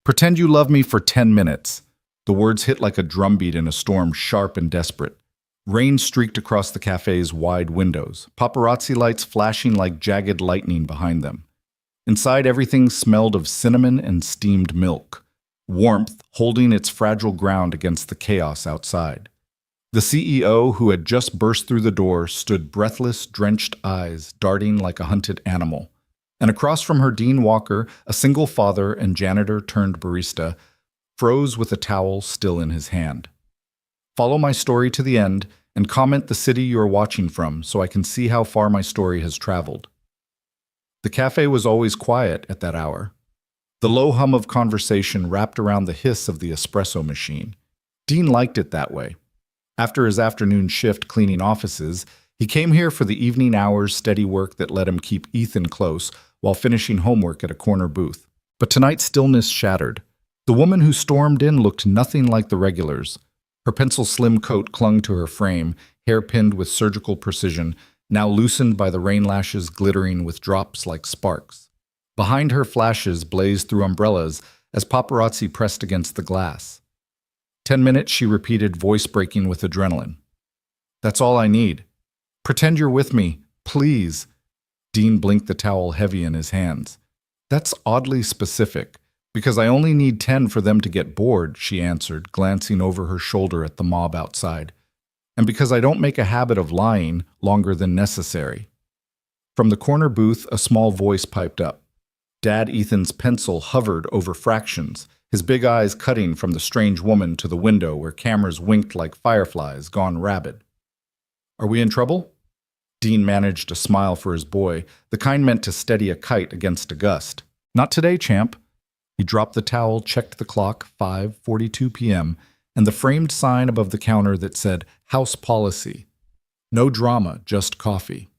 Pretend you love me for 10 minutes. The words hit like a drumbeat in a storm, sharp and desperate. Rain streaked across the cafe's wide windows, paparazzi lights flashing like jagged lightning behind them. Inside, everything smelled of cinnamon and steamed milk, warmth holding its fragile ground against the chaos outside. The CEO, who had just burst through the door, stood breathless, drenched eyes darting like a hunted animal. And across from her, Dean Walker, a single father and janitor turned barista, froze with a towel still in his hand. Follow my story to the end and comment the city you are watching from so I can see how far my story has traveled. The cafe was always quiet at that hour. The low hum of conversation wrapped around the hiss of the espresso machine. Dean liked it that way. After his afternoon shift cleaning offices, he came here for the evening hours' steady work that let him keep Ethan close while finishing homework at a corner booth. But tonight's stillness shattered. The woman who stormed in looked nothing like the regulars. Her pencil-slim coat clung to her frame, hair pinned with surgical precision, now loosened by the rain lashes glittering with drops like sparks. Behind her, flashes blazed through umbrellas as paparazzi pressed against the glass. 10 minutes, she repeated, voice breaking with adrenaline. That's all I need. Pretend you're with me, please. Dean blinked, the towel heavy in his hands. That's oddly specific, because I only need 10 for them to get bored, she answered, glancing over her shoulder at the mob outside. And because I don't make a habit of lying longer than necessary. From the corner booth, a small voice piped up. Dad Ethan's pencil hovered over fractions, his big eyes cutting from the strange woman to the window where cameras winked like fireflies gone rabid. Are we in trouble? Dean managed a smile for his boy, the kind meant to steady a kite against a gust. Not today, champ. He dropped the towel, checked the clock, 5:42 p.m., and the framed sign above the counter that said, House Policy. No drama, just coffee.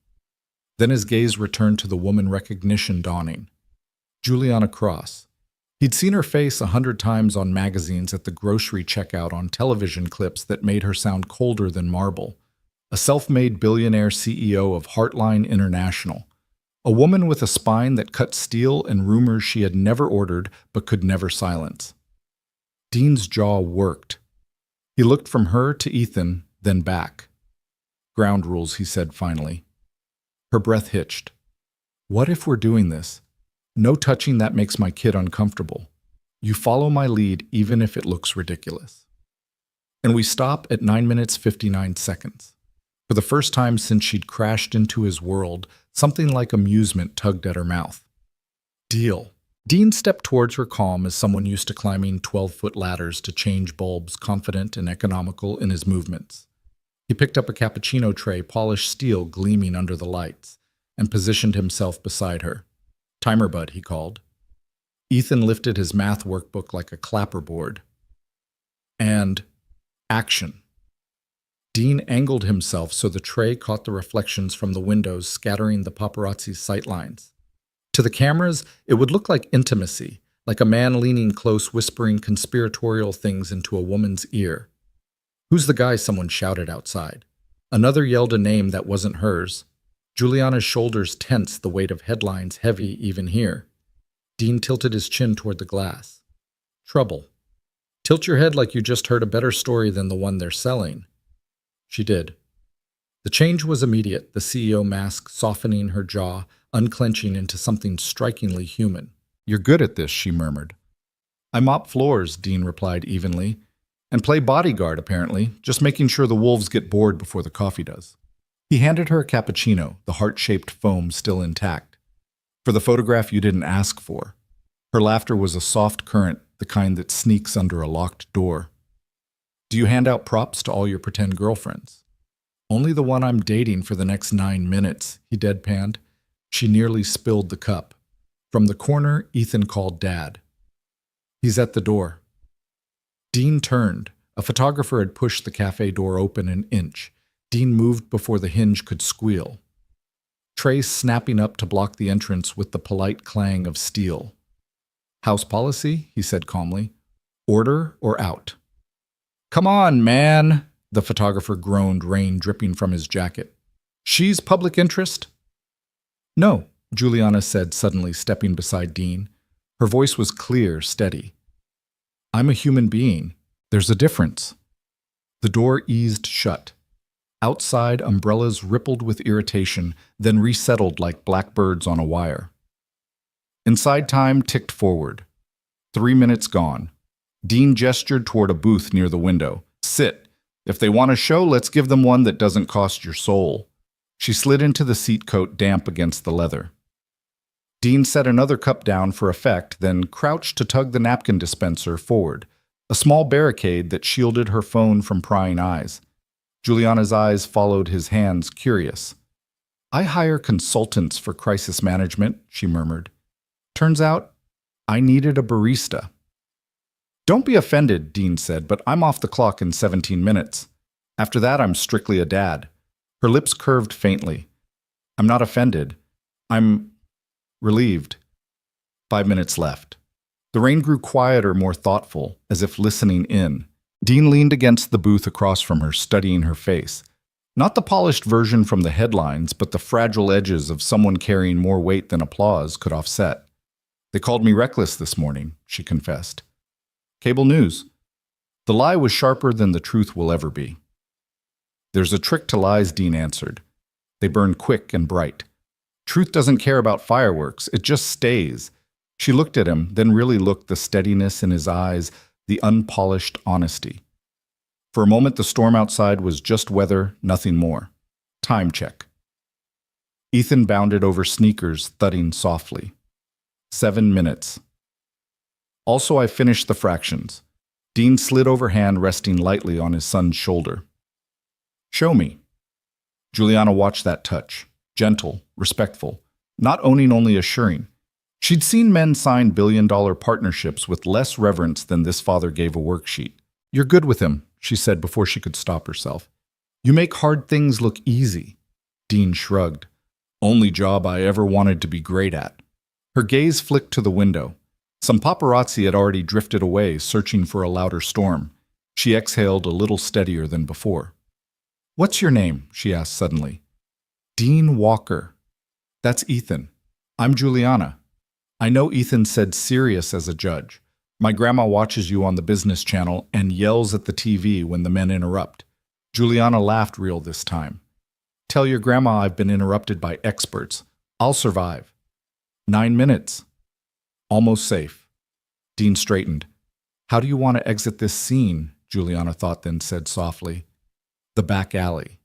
Then his gaze returned to the woman, recognition dawning. Juliana Cross. He'd seen her face 100 times on magazines, at the grocery checkout, on television clips that made her sound colder than marble. A self-made billionaire CEO of Heartline International. A woman with a spine that cut steel and rumors she had never ordered but could never silence. Dean's jaw worked. He looked from her to Ethan, then back. Ground rules, he said finally. Her breath hitched. What if we're doing this? No touching, that makes my kid uncomfortable. You follow my lead even if it looks ridiculous. And we stop at 9 minutes 59 seconds. For the first time since she'd crashed into his world, something like amusement tugged at her mouth. Deal. Dean stepped towards her, calm as someone used to climbing 12-foot ladders to change bulbs, confident and economical in his movements. He picked up a cappuccino tray, polished steel gleaming under the lights, and positioned himself beside her. Timer, bud, he called. Ethan lifted his math workbook like a clapperboard. And action. Dean angled himself so the tray caught the reflections from the windows, scattering the paparazzi's sightlines. To the cameras, it would look like intimacy, like a man leaning close, whispering conspiratorial things into a woman's ear. Who's the guy? Someone shouted outside. Another yelled a name that wasn't hers. Juliana's shoulders tensed, the weight of headlines heavy even here. Dean tilted his chin toward the glass. Trouble. Tilt your head like you just heard a better story than the one they're selling. She did. The change was immediate, the CEO mask softening her jaw, unclenching into something strikingly human. You're good at this, she murmured. I mop floors, Dean replied evenly. And play bodyguard, apparently, just making sure the wolves get bored before the coffee does. He handed her a cappuccino, the heart-shaped foam still intact. For the photograph you didn't ask for. Her laughter was a soft current, the kind that sneaks under a locked door. Do you hand out props to all your pretend girlfriends? Only the one I'm dating for the next 9 minutes, he deadpanned. She nearly spilled the cup. From the corner, Ethan called Dad. He's at the door. Dean turned. A photographer had pushed the cafe door open an inch. Dean moved before the hinge could squeal. Trays snapping up to block the entrance with the polite clang of steel. House policy, he said calmly. Order or out? Come on, man, the photographer groaned, rain dripping from his jacket. She's public interest? No, Juliana said, suddenly stepping beside Dean. Her voice was clear, steady. I'm a human being. There's a difference. The door eased shut. Outside, umbrellas rippled with irritation, then resettled like blackbirds on a wire. Inside, time ticked forward. 3 minutes gone. Dean gestured toward a booth near the window. Sit. If they want a show, let's give them one that doesn't cost your soul. She slid into the seat coat damp against the leather. Dean set another cup down for effect, then crouched to tug the napkin dispenser forward, a small barricade that shielded her phone from prying eyes. Juliana's eyes followed his hands, curious. I hire consultants for crisis management, she murmured. Turns out, I needed a barista. Don't be offended, Dean said, but I'm off the clock in 17 minutes. After that, I'm strictly a dad. Her lips curved faintly. I'm not offended. I'm relieved. 5 minutes left. The rain grew quieter, more thoughtful, as if listening in. Dean leaned against the booth across from her, studying her face. Not the polished version from the headlines, but the fragile edges of someone carrying more weight than applause could offset. They called me reckless this morning, she confessed. Cable news. The lie was sharper than the truth will ever be. There's a trick to lies, Dean answered. They burn quick and bright. Truth doesn't care about fireworks, it just stays. She looked at him, then really looked, the steadiness in his eyes, the unpolished honesty. For a moment, the storm outside was just weather, nothing more. Time check. Ethan bounded over sneakers, thudding softly. 7 minutes. Also, I finished the fractions. Dean slid over hand, resting lightly on his son's shoulder. Show me. Juliana watched that touch. Gentle, respectful, not owning, only assuring. She'd seen men sign billion-dollar partnerships with less reverence than this father gave a worksheet. You're good with him, she said before she could stop herself. You make hard things look easy. Dean shrugged. Only job I ever wanted to be great at. Her gaze flicked to the window. Some paparazzi had already drifted away, searching for a louder storm. She exhaled a little steadier than before. What's your name? She asked suddenly. Dean Walker. That's Ethan. I'm Juliana. I know Ethan said serious as a judge. My grandma watches you on the business channel and yells at the TV when the men interrupt. Juliana laughed real this time. Tell your grandma I've been interrupted by experts. I'll survive. 9 minutes. Almost safe. Dean straightened. How do you want to exit this scene? Juliana thought, then said softly. The back alley.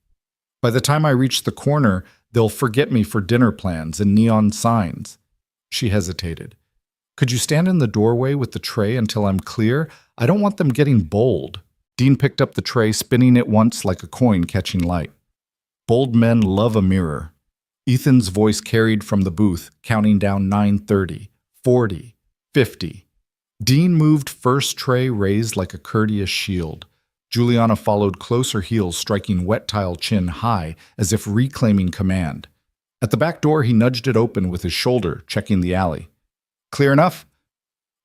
By the time I reach the corner, they'll forget me for dinner plans and neon signs. She hesitated. Could you stand in the doorway with the tray until I'm clear? I don't want them getting bold. Dean picked up the tray, spinning it once like a coin catching light. Bold men love a mirror. Ethan's voice carried from the booth, counting down 9:30, 40, 50. Dean moved, first tray raised like a courteous shield. Juliana followed, closer heels striking wet tile chin high, as if reclaiming command. At the back door, he nudged it open with his shoulder, checking the alley. Clear enough?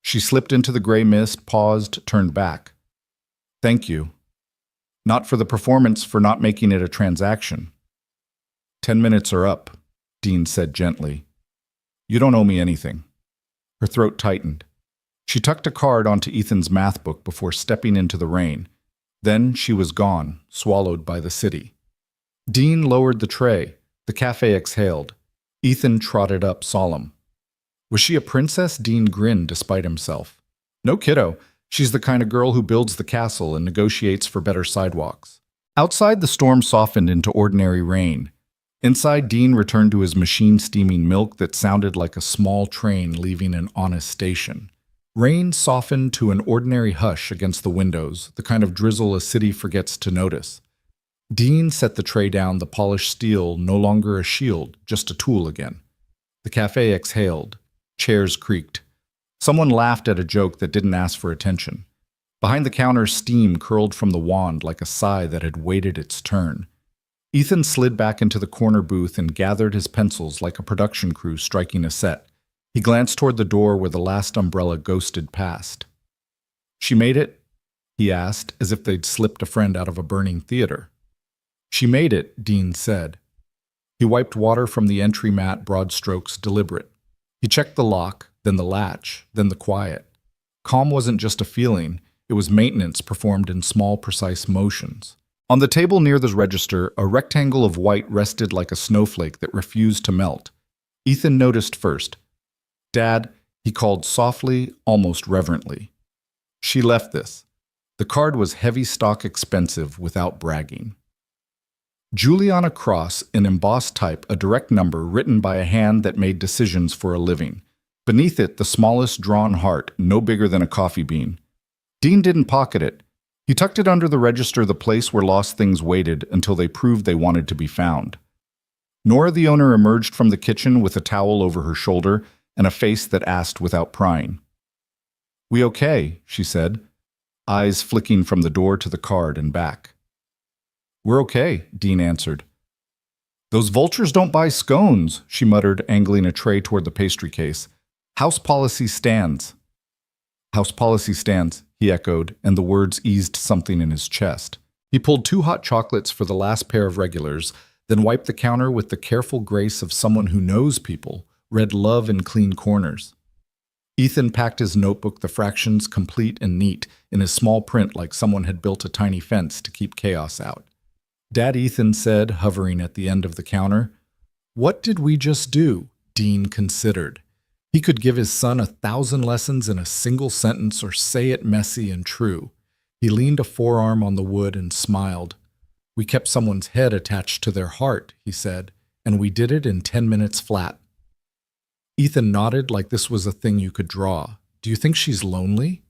She slipped into the gray mist, paused, turned back. Thank you. Not for the performance, for not making it a transaction. 10 minutes are up, Dean said gently. You don't owe me anything. Her throat tightened. She tucked a card onto Ethan's math book before stepping into the rain. Then she was gone, swallowed by the city. Dean lowered the tray. The cafe exhaled. Ethan trotted up, solemn. Was she a princess? Dean grinned despite himself. No kiddo. She's the kind of girl who builds the castle and negotiates for better sidewalks. Outside, the storm softened into ordinary rain. Inside, Dean returned to his machine steaming milk that sounded like a small train leaving an honest station. Rain softened to an ordinary hush against the windows, the kind of drizzle a city forgets to notice. Dean set the tray down, the polished steel no longer a shield, just a tool again. The cafe exhaled. Chairs creaked. Someone laughed at a joke that didn't ask for attention. Behind the counter, steam curled from the wand like a sigh that had waited its turn. Ethan slid back into the corner booth and gathered his pencils like a production crew striking a set. He glanced toward the door where the last umbrella ghosted past. She made it? He asked, as if they'd slipped a friend out of a burning theater. She made it, Dean said. He wiped water from the entry mat, broad strokes, deliberate. He checked the lock, then the latch, then the quiet. Calm wasn't just a feeling, it was maintenance performed in small, precise motions. On the table near the register, a rectangle of white rested like a snowflake that refused to melt. Ethan noticed first. "Dad," he called softly, almost reverently. She left this. The card was heavy stock expensive without bragging. Juliana Cross, in embossed type, a direct number written by a hand that made decisions for a living. Beneath it, the smallest drawn heart, no bigger than a coffee bean. Dean didn't pocket it. He tucked it under the register, the place where lost things waited until they proved they wanted to be found. Nora, the owner, emerged from the kitchen with a towel over her shoulder and a face that asked without prying. "We okay?" she said, eyes flicking from the door to the card and back. "We're okay," Dean answered. "Those vultures don't buy scones," she muttered, angling a tray toward the pastry case. "House policy stands." "House policy stands," he echoed, and the words eased something in his chest. He pulled 2 hot chocolates for the last pair of regulars, then wiped the counter with the careful grace of someone who knows people, read love in clean corners. Ethan packed his notebook, the fractions complete and neat, in his small print like someone had built a tiny fence to keep chaos out. "Dad," Ethan said, hovering at the end of the counter. "What did we just do?" Dean considered. He could give his son 1,000 lessons in a single sentence or say it messy and true. He leaned a forearm on the wood and smiled. "We kept someone's head attached to their heart," he said, "and we did it in 10 minutes flat." Ethan nodded like this was a thing you could draw. "Do you think she's lonely?"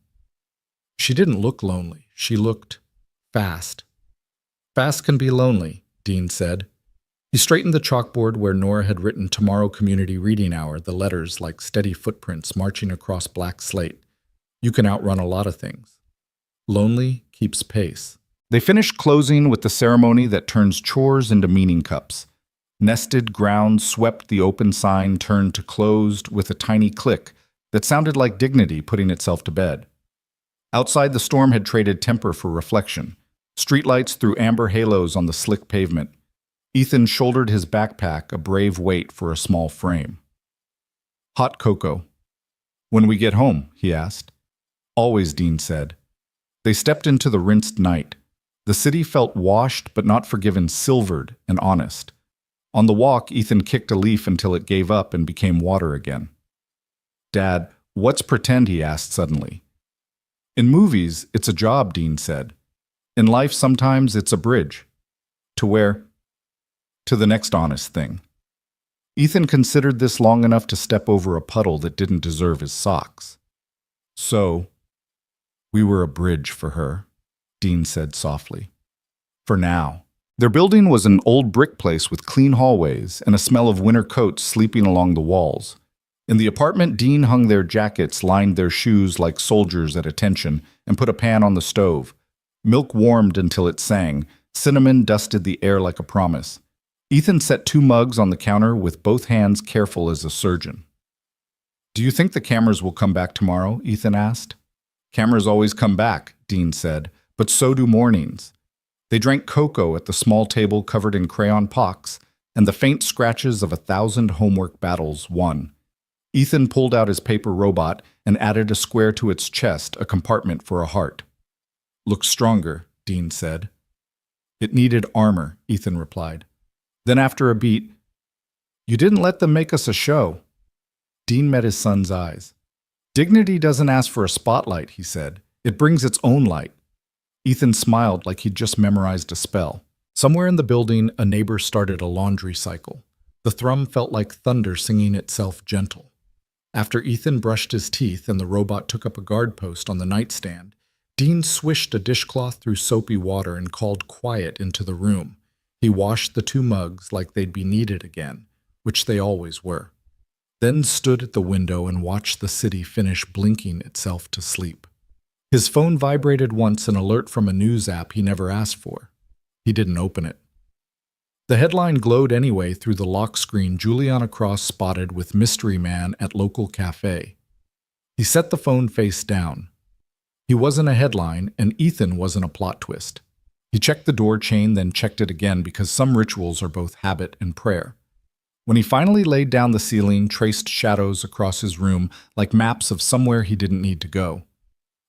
She didn't look lonely. She looked fast. "Fast can be lonely," Dean said. He straightened the chalkboard where Nora had written "Tomorrow Community Reading Hour," the letters like steady footprints marching across black slate. "You can outrun a lot of things. Lonely keeps pace." They finished closing with the ceremony that turns chores into meaning cups. Nested ground swept, the open sign turned to closed with a tiny click that sounded like dignity putting itself to bed. Outside, the storm had traded temper for reflection. Streetlights threw amber halos on the slick pavement. Ethan shouldered his backpack, a brave weight for a small frame. "Hot cocoa." "When we get home?" he asked. "Always," Dean said. They stepped into the rinsed night. The city felt washed but not forgiven, silvered and honest. On the walk, Ethan kicked a leaf until it gave up and became water again. "Dad, what's pretend?" he asked suddenly. "In movies, it's a job," Dean said. "In life, sometimes it's a bridge. To where?" "To the next honest thing." Ethan considered this long enough to step over a puddle that didn't deserve his socks. "So, we were a bridge for her," Dean said softly. "For now." Their building was an old brick place with clean hallways and a smell of winter coats sleeping along the walls. In the apartment, Dean hung their jackets, lined their shoes like soldiers at attention, and put a pan on the stove. Milk warmed until it sang. Cinnamon dusted the air like a promise. Ethan set 2 mugs on the counter with both hands careful as a surgeon. "Do you think the cameras will come back tomorrow?" Ethan asked. "Cameras always come back," Dean said, "but so do mornings." They drank cocoa at the small table covered in crayon pocks, and the faint scratches of 1,000 homework battles won. Ethan pulled out his paper robot and added a square to its chest, a compartment for a heart. "Looks stronger," Dean said. "It needed armor," Ethan replied. Then after a beat, "You didn't let them make us a show." Dean met his son's eyes. "Dignity doesn't ask for a spotlight," he said. "It brings its own light." Ethan smiled like he'd just memorized a spell. Somewhere in the building, a neighbor started a laundry cycle. The thrum felt like thunder singing itself gentle. After Ethan brushed his teeth and the robot took up a guard post on the nightstand, Dean swished a dishcloth through soapy water and called quiet into the room. He washed the 2 mugs like they'd be needed again, which they always were. Then stood at the window and watched the city finish blinking itself to sleep. His phone vibrated once, an alert from a news app he never asked for. He didn't open it. The headline glowed anyway through the lock screen: "Juliana Cross spotted with mystery man at local cafe." He set the phone face down. He wasn't a headline, and Ethan wasn't a plot twist. He checked the door chain, then checked it again because some rituals are both habit and prayer. When he finally laid down, the ceiling traced shadows across his room like maps of somewhere he didn't need to go.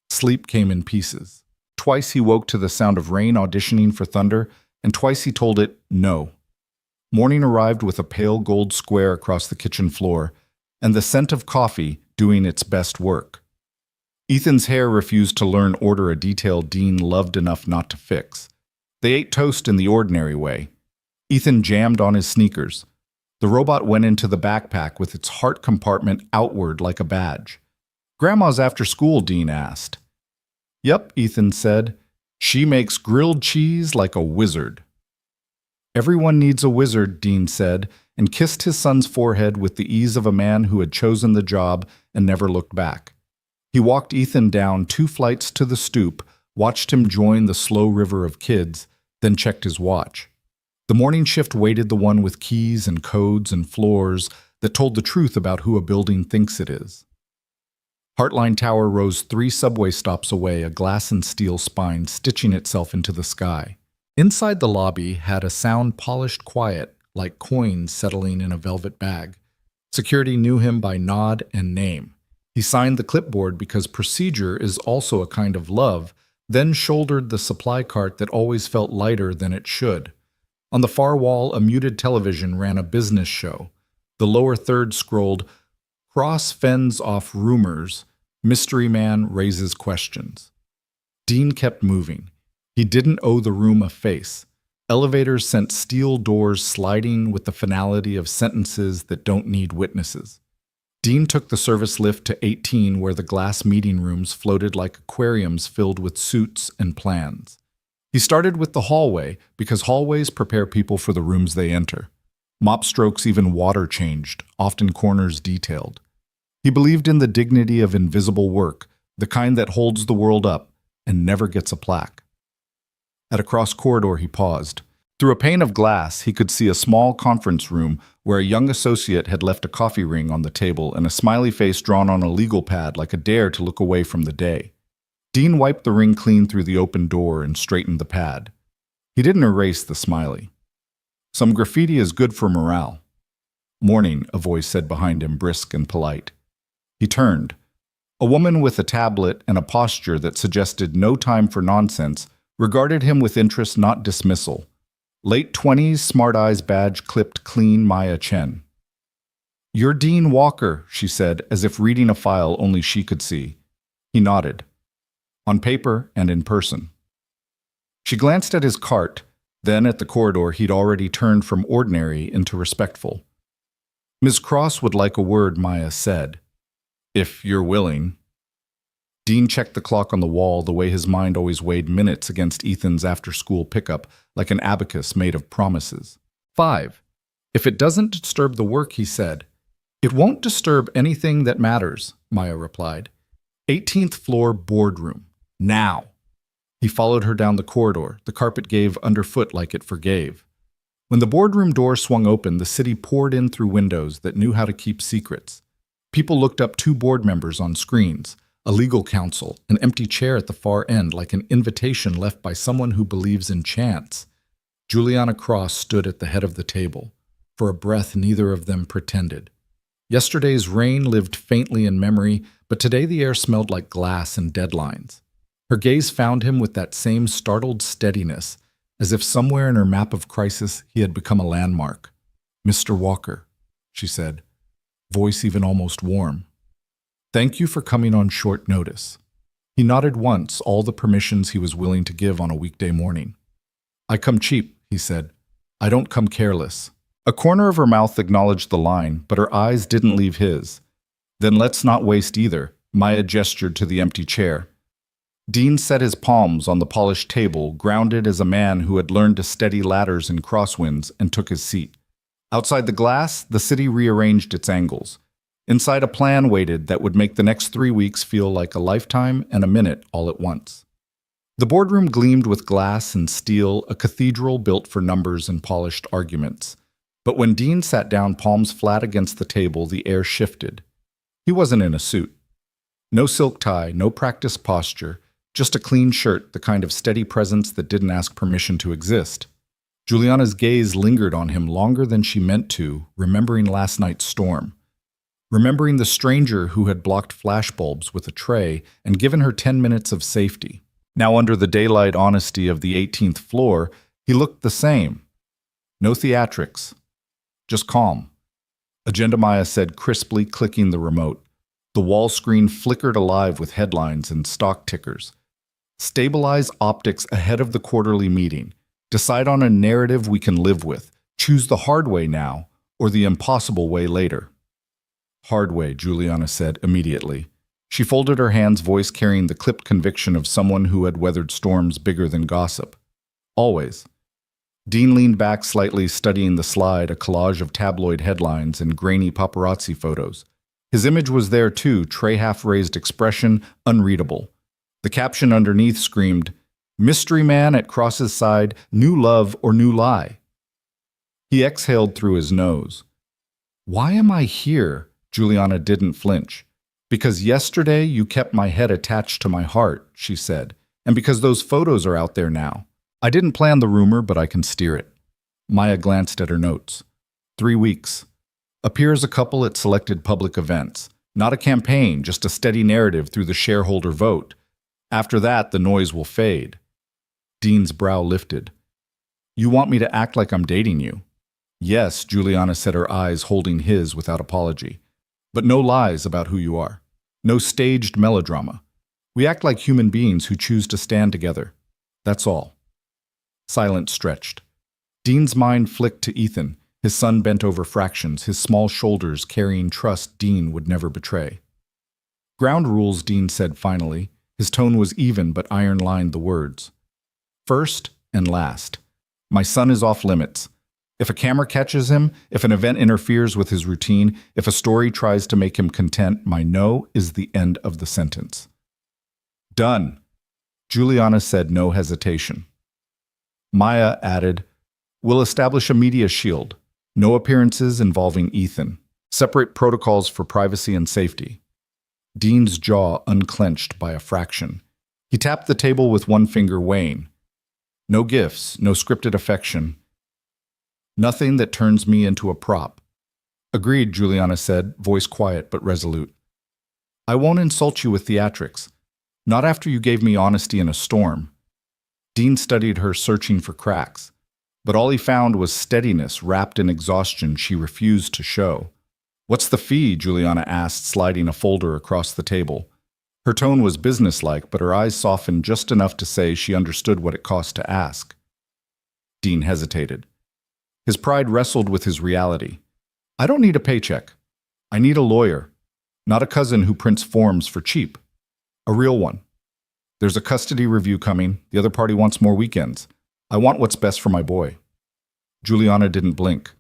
Sleep came in pieces. Twice he woke to the sound of rain auditioning for thunder, and twice he told it no. Morning arrived with a pale gold square across the kitchen floor, and the scent of coffee doing its best work. Ethan's hair refused to learn order a detail Dean loved enough not to fix. They ate toast in the ordinary way. Ethan jammed on his sneakers. The robot went into the backpack with its heart compartment outward like a badge. "Grandma's after school?" Dean asked. "Yep," Ethan said. "She makes grilled cheese like a wizard." "Everyone needs a wizard," Dean said, and kissed his son's forehead with the ease of a man who had chosen the job and never looked back. He walked Ethan down 2 flights to the stoop, watched him join the slow river of kids, then checked his watch. The morning shift waited the one with keys and codes and floors that told the truth about who a building thinks it is. Heartline Tower rose 3 subway stops away, a glass and steel spine stitching itself into the sky. Inside the lobby had a sound-polished quiet, like coins settling in a velvet bag. Security knew him by nod and name. He signed the clipboard because procedure is also a kind of love, then shouldered the supply cart that always felt lighter than it should. On the far wall, a muted television ran a business show. The lower third scrolled, "Cross fends off rumors. Mystery man raises questions." Dean kept moving. He didn't owe the room a face. Elevators sent steel doors sliding with the finality of sentences that don't need witnesses. Dean took the service lift to 18, where the glass meeting rooms floated like aquariums filled with suits and plans. He started with the hallway, because hallways prepare people for the rooms they enter. Mop strokes, even water changed, often corners detailed. He believed in the dignity of invisible work, the kind that holds the world up and never gets a plaque. At a cross corridor, he paused. Through a pane of glass, he could see a small conference room where a young associate had left a coffee ring on the table and a smiley face drawn on a legal pad like a dare to look away from the day. Dean wiped the ring clean through the open door and straightened the pad. He didn't erase the smiley. "Some graffiti is good for morale." "Morning," a voice said behind him, brisk and polite. He turned. A woman with a tablet and a posture that suggested no time for nonsense regarded him with interest, not dismissal. Late 20s, smart eyes badge clipped clean Maya Chen. "You're Dean Walker," she said, as if reading a file only she could see. He nodded. "On paper and in person." She glanced at his cart, then at the corridor he'd already turned from ordinary into respectful. "Ms. Cross would like a word," Maya said. "If you're willing." Dean checked the clock on the wall the way his mind always weighed minutes against Ethan's after-school pickup, like an abacus made of promises. 5. "If it doesn't disturb the work," he said. "It won't disturb anything that matters," Maya replied. 18th floor boardroom. Now. He followed her down the corridor. The carpet gave underfoot like it forgave. When the boardroom door swung open, the city poured in through windows that knew how to keep secrets. People looked up 2 board members on screens, a legal counsel, an empty chair at the far end like an invitation left by someone who believes in chance. Juliana Cross stood at the head of the table. For a breath, neither of them pretended. Yesterday's rain lived faintly in memory, but today the air smelled like glass and deadlines. Her gaze found him with that same startled steadiness, as if somewhere in her map of crisis he had become a landmark. "Mr. Walker," she said, voice even almost warm. "Thank you for coming on short notice." He nodded once, all the permissions he was willing to give on a weekday morning. "I come cheap," he said. "I don't come careless." A corner of her mouth acknowledged the line, but her eyes didn't leave his. "Then let's not waste either," Maya gestured to the empty chair. Dean set his palms on the polished table, grounded as a man who had learned to steady ladders in crosswinds, and took his seat. Outside the glass, the city rearranged its angles. Inside, a plan waited that would make the next 3 weeks feel like a lifetime and a minute all at once. The boardroom gleamed with glass and steel, a cathedral built for numbers and polished arguments. But when Dean sat down, palms flat against the table, the air shifted. He wasn't in a suit. No silk tie, no practiced posture, just a clean shirt, the kind of steady presence that didn't ask permission to exist. Juliana's gaze lingered on him longer than she meant to, remembering last night's storm. remembering the stranger who had blocked flashbulbs with a tray and given her 10 minutes of safety. Now, under the daylight honesty of the 18th floor, he looked the same. No theatrics. Just calm. Agenda Maya said crisply, clicking the remote. The wall screen flickered alive with headlines and stock tickers. Stabilize optics ahead of the quarterly meeting. Decide on a narrative we can live with. Choose the hard way now, or the impossible way later. Hard way, Juliana said immediately. She folded her hands, voice carrying the clipped conviction of someone who had weathered storms bigger than gossip. Always. Dean leaned back slightly, studying the slide, a collage of tabloid headlines and grainy paparazzi photos. His image was there too, tray half-raised expression, unreadable. The caption underneath screamed, "Mystery man at Cross's side, new love or new lie." He exhaled through his nose. "Why am I here?" Juliana didn't flinch. "Because yesterday you kept my head attached to my heart," she said, "and because those photos are out there now. I didn't plan the rumor, but I can steer it." Maya glanced at her notes. 3 weeks. Appear as a couple at selected public events. Not a campaign, just a steady narrative through the shareholder vote. After that, the noise will fade. Dean's brow lifted. "You want me to act like I'm dating you?" "Yes," Juliana said, her eyes holding his without apology. "But no lies about who you are. No staged melodrama. We act like human beings who choose to stand together. That's all." Silence stretched. Dean's mind flicked to Ethan, his son bent over fractions, his small shoulders carrying trust Dean would never betray. "Ground rules," Dean said finally. His tone was even but iron-lined the words. "First and last. My son is off limits. If a camera catches him, if an event interferes with his routine, if a story tries to make him content, my no is the end of the sentence." "Done," Juliana said, no hesitation. Maya added, "We'll establish a media shield. No appearances involving Ethan. Separate protocols for privacy and safety." Dean's jaw unclenched by a fraction. He tapped the table with one finger, weighing. "No gifts, no scripted affection. Nothing that turns me into a prop." "Agreed," Juliana said, voice quiet but resolute. "I won't insult you with theatrics. Not after you gave me honesty in a storm." Dean studied her, searching for cracks. But all he found was steadiness wrapped in exhaustion she refused to show. "What's the fee?" Juliana asked, sliding a folder across the table. Her tone was businesslike, but her eyes softened just enough to say she understood what it cost to ask. Dean hesitated. His pride wrestled with his reality. "I don't need a paycheck. I need a lawyer. Not a cousin who prints forms for cheap. A real one. There's a custody review coming. The other party wants more weekends. I want what's best for my boy." Juliana didn't blink.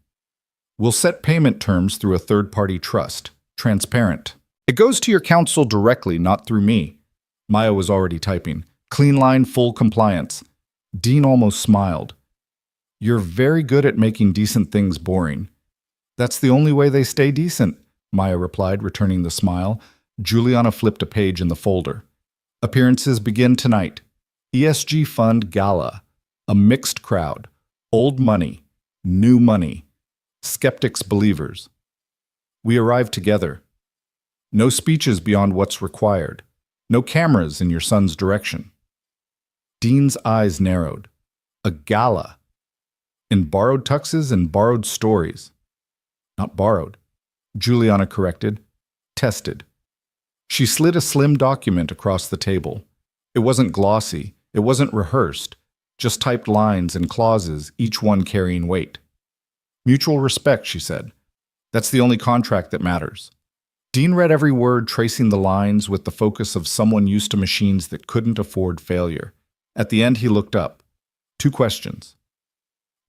"We'll set payment terms through a third-party trust. Transparent. It goes to your counsel directly, not through me." Maya was already typing. "Clean line, full compliance." Dean almost smiled. "You're very good at making decent things boring." "That's the only way they stay decent," Maya replied, returning the smile. Juliana flipped a page in the folder. "Appearances begin tonight. ESG Fund Gala. A mixed crowd. Old money. New money. Skeptics, believers. We arrive together. No speeches beyond what's required. No cameras in your son's direction." Dean's eyes narrowed. A gala. In borrowed tuxes and borrowed stories. Not borrowed. Juliana corrected. Tested. She slid a slim document across the table. It wasn't glossy. It wasn't rehearsed. Just typed lines and clauses, each one carrying weight. "Mutual respect," she said. "That's the only contract that matters." Dean read every word, tracing the lines with the focus of someone used to machines that couldn't afford failure. At the end, he looked up. 2 questions.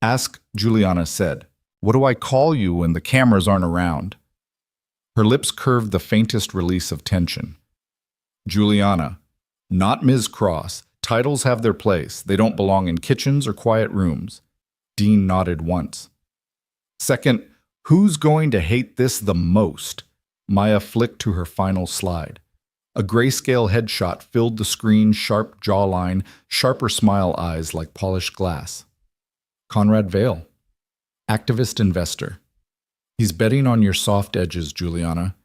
"Ask," Juliana said. "What do I call you when the cameras aren't around?" Her lips curved the faintest release of tension. "Juliana, not Ms. Cross. Titles have their place. They don't belong in kitchens or quiet rooms." Dean nodded once. "Second, who's going to hate this the most?" Maya flicked to her final slide. A grayscale headshot filled the screen, sharp jawline, sharper smile eyes like polished glass. "Conrad Vale. Activist investor. He's betting on your soft edges, Juliana.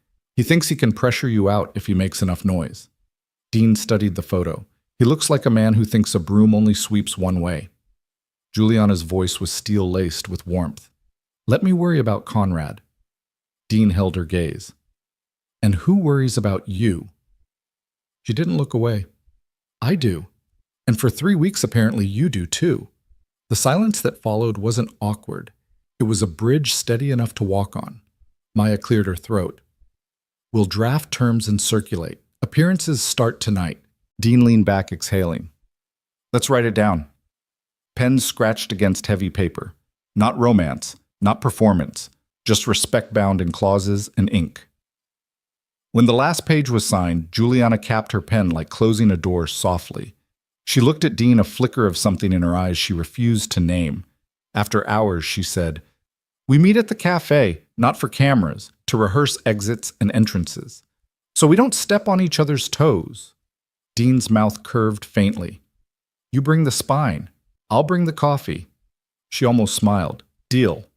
He thinks he can pressure you out if he makes enough noise. Dean studied the photo. He looks like a man who thinks a broom only sweeps one way. Juliana's voice was steel-laced with warmth. Let me worry about Conrad. Dean held her gaze. And who worries about you? She didn't look away. I do. And for 3 weeks apparently you do too. The silence that followed wasn't awkward. It was a bridge steady enough to walk on. Maya cleared her throat. We'll draft terms and circulate. Appearances start tonight. Dean leaned back, exhaling. Let's write it down. Pens scratched against heavy paper. Not romance, not performance, just respect bound in clauses and ink. When the last page was signed, Juliana capped her pen like closing a door softly. She looked at Dean, a flicker of something in her eyes she refused to name. After hours, she said, We meet at the cafe, not for cameras, to rehearse exits and entrances. So we don't step on each other's toes. Dean's mouth curved faintly. You bring the spine. I'll bring the coffee. She almost smiled. Deal.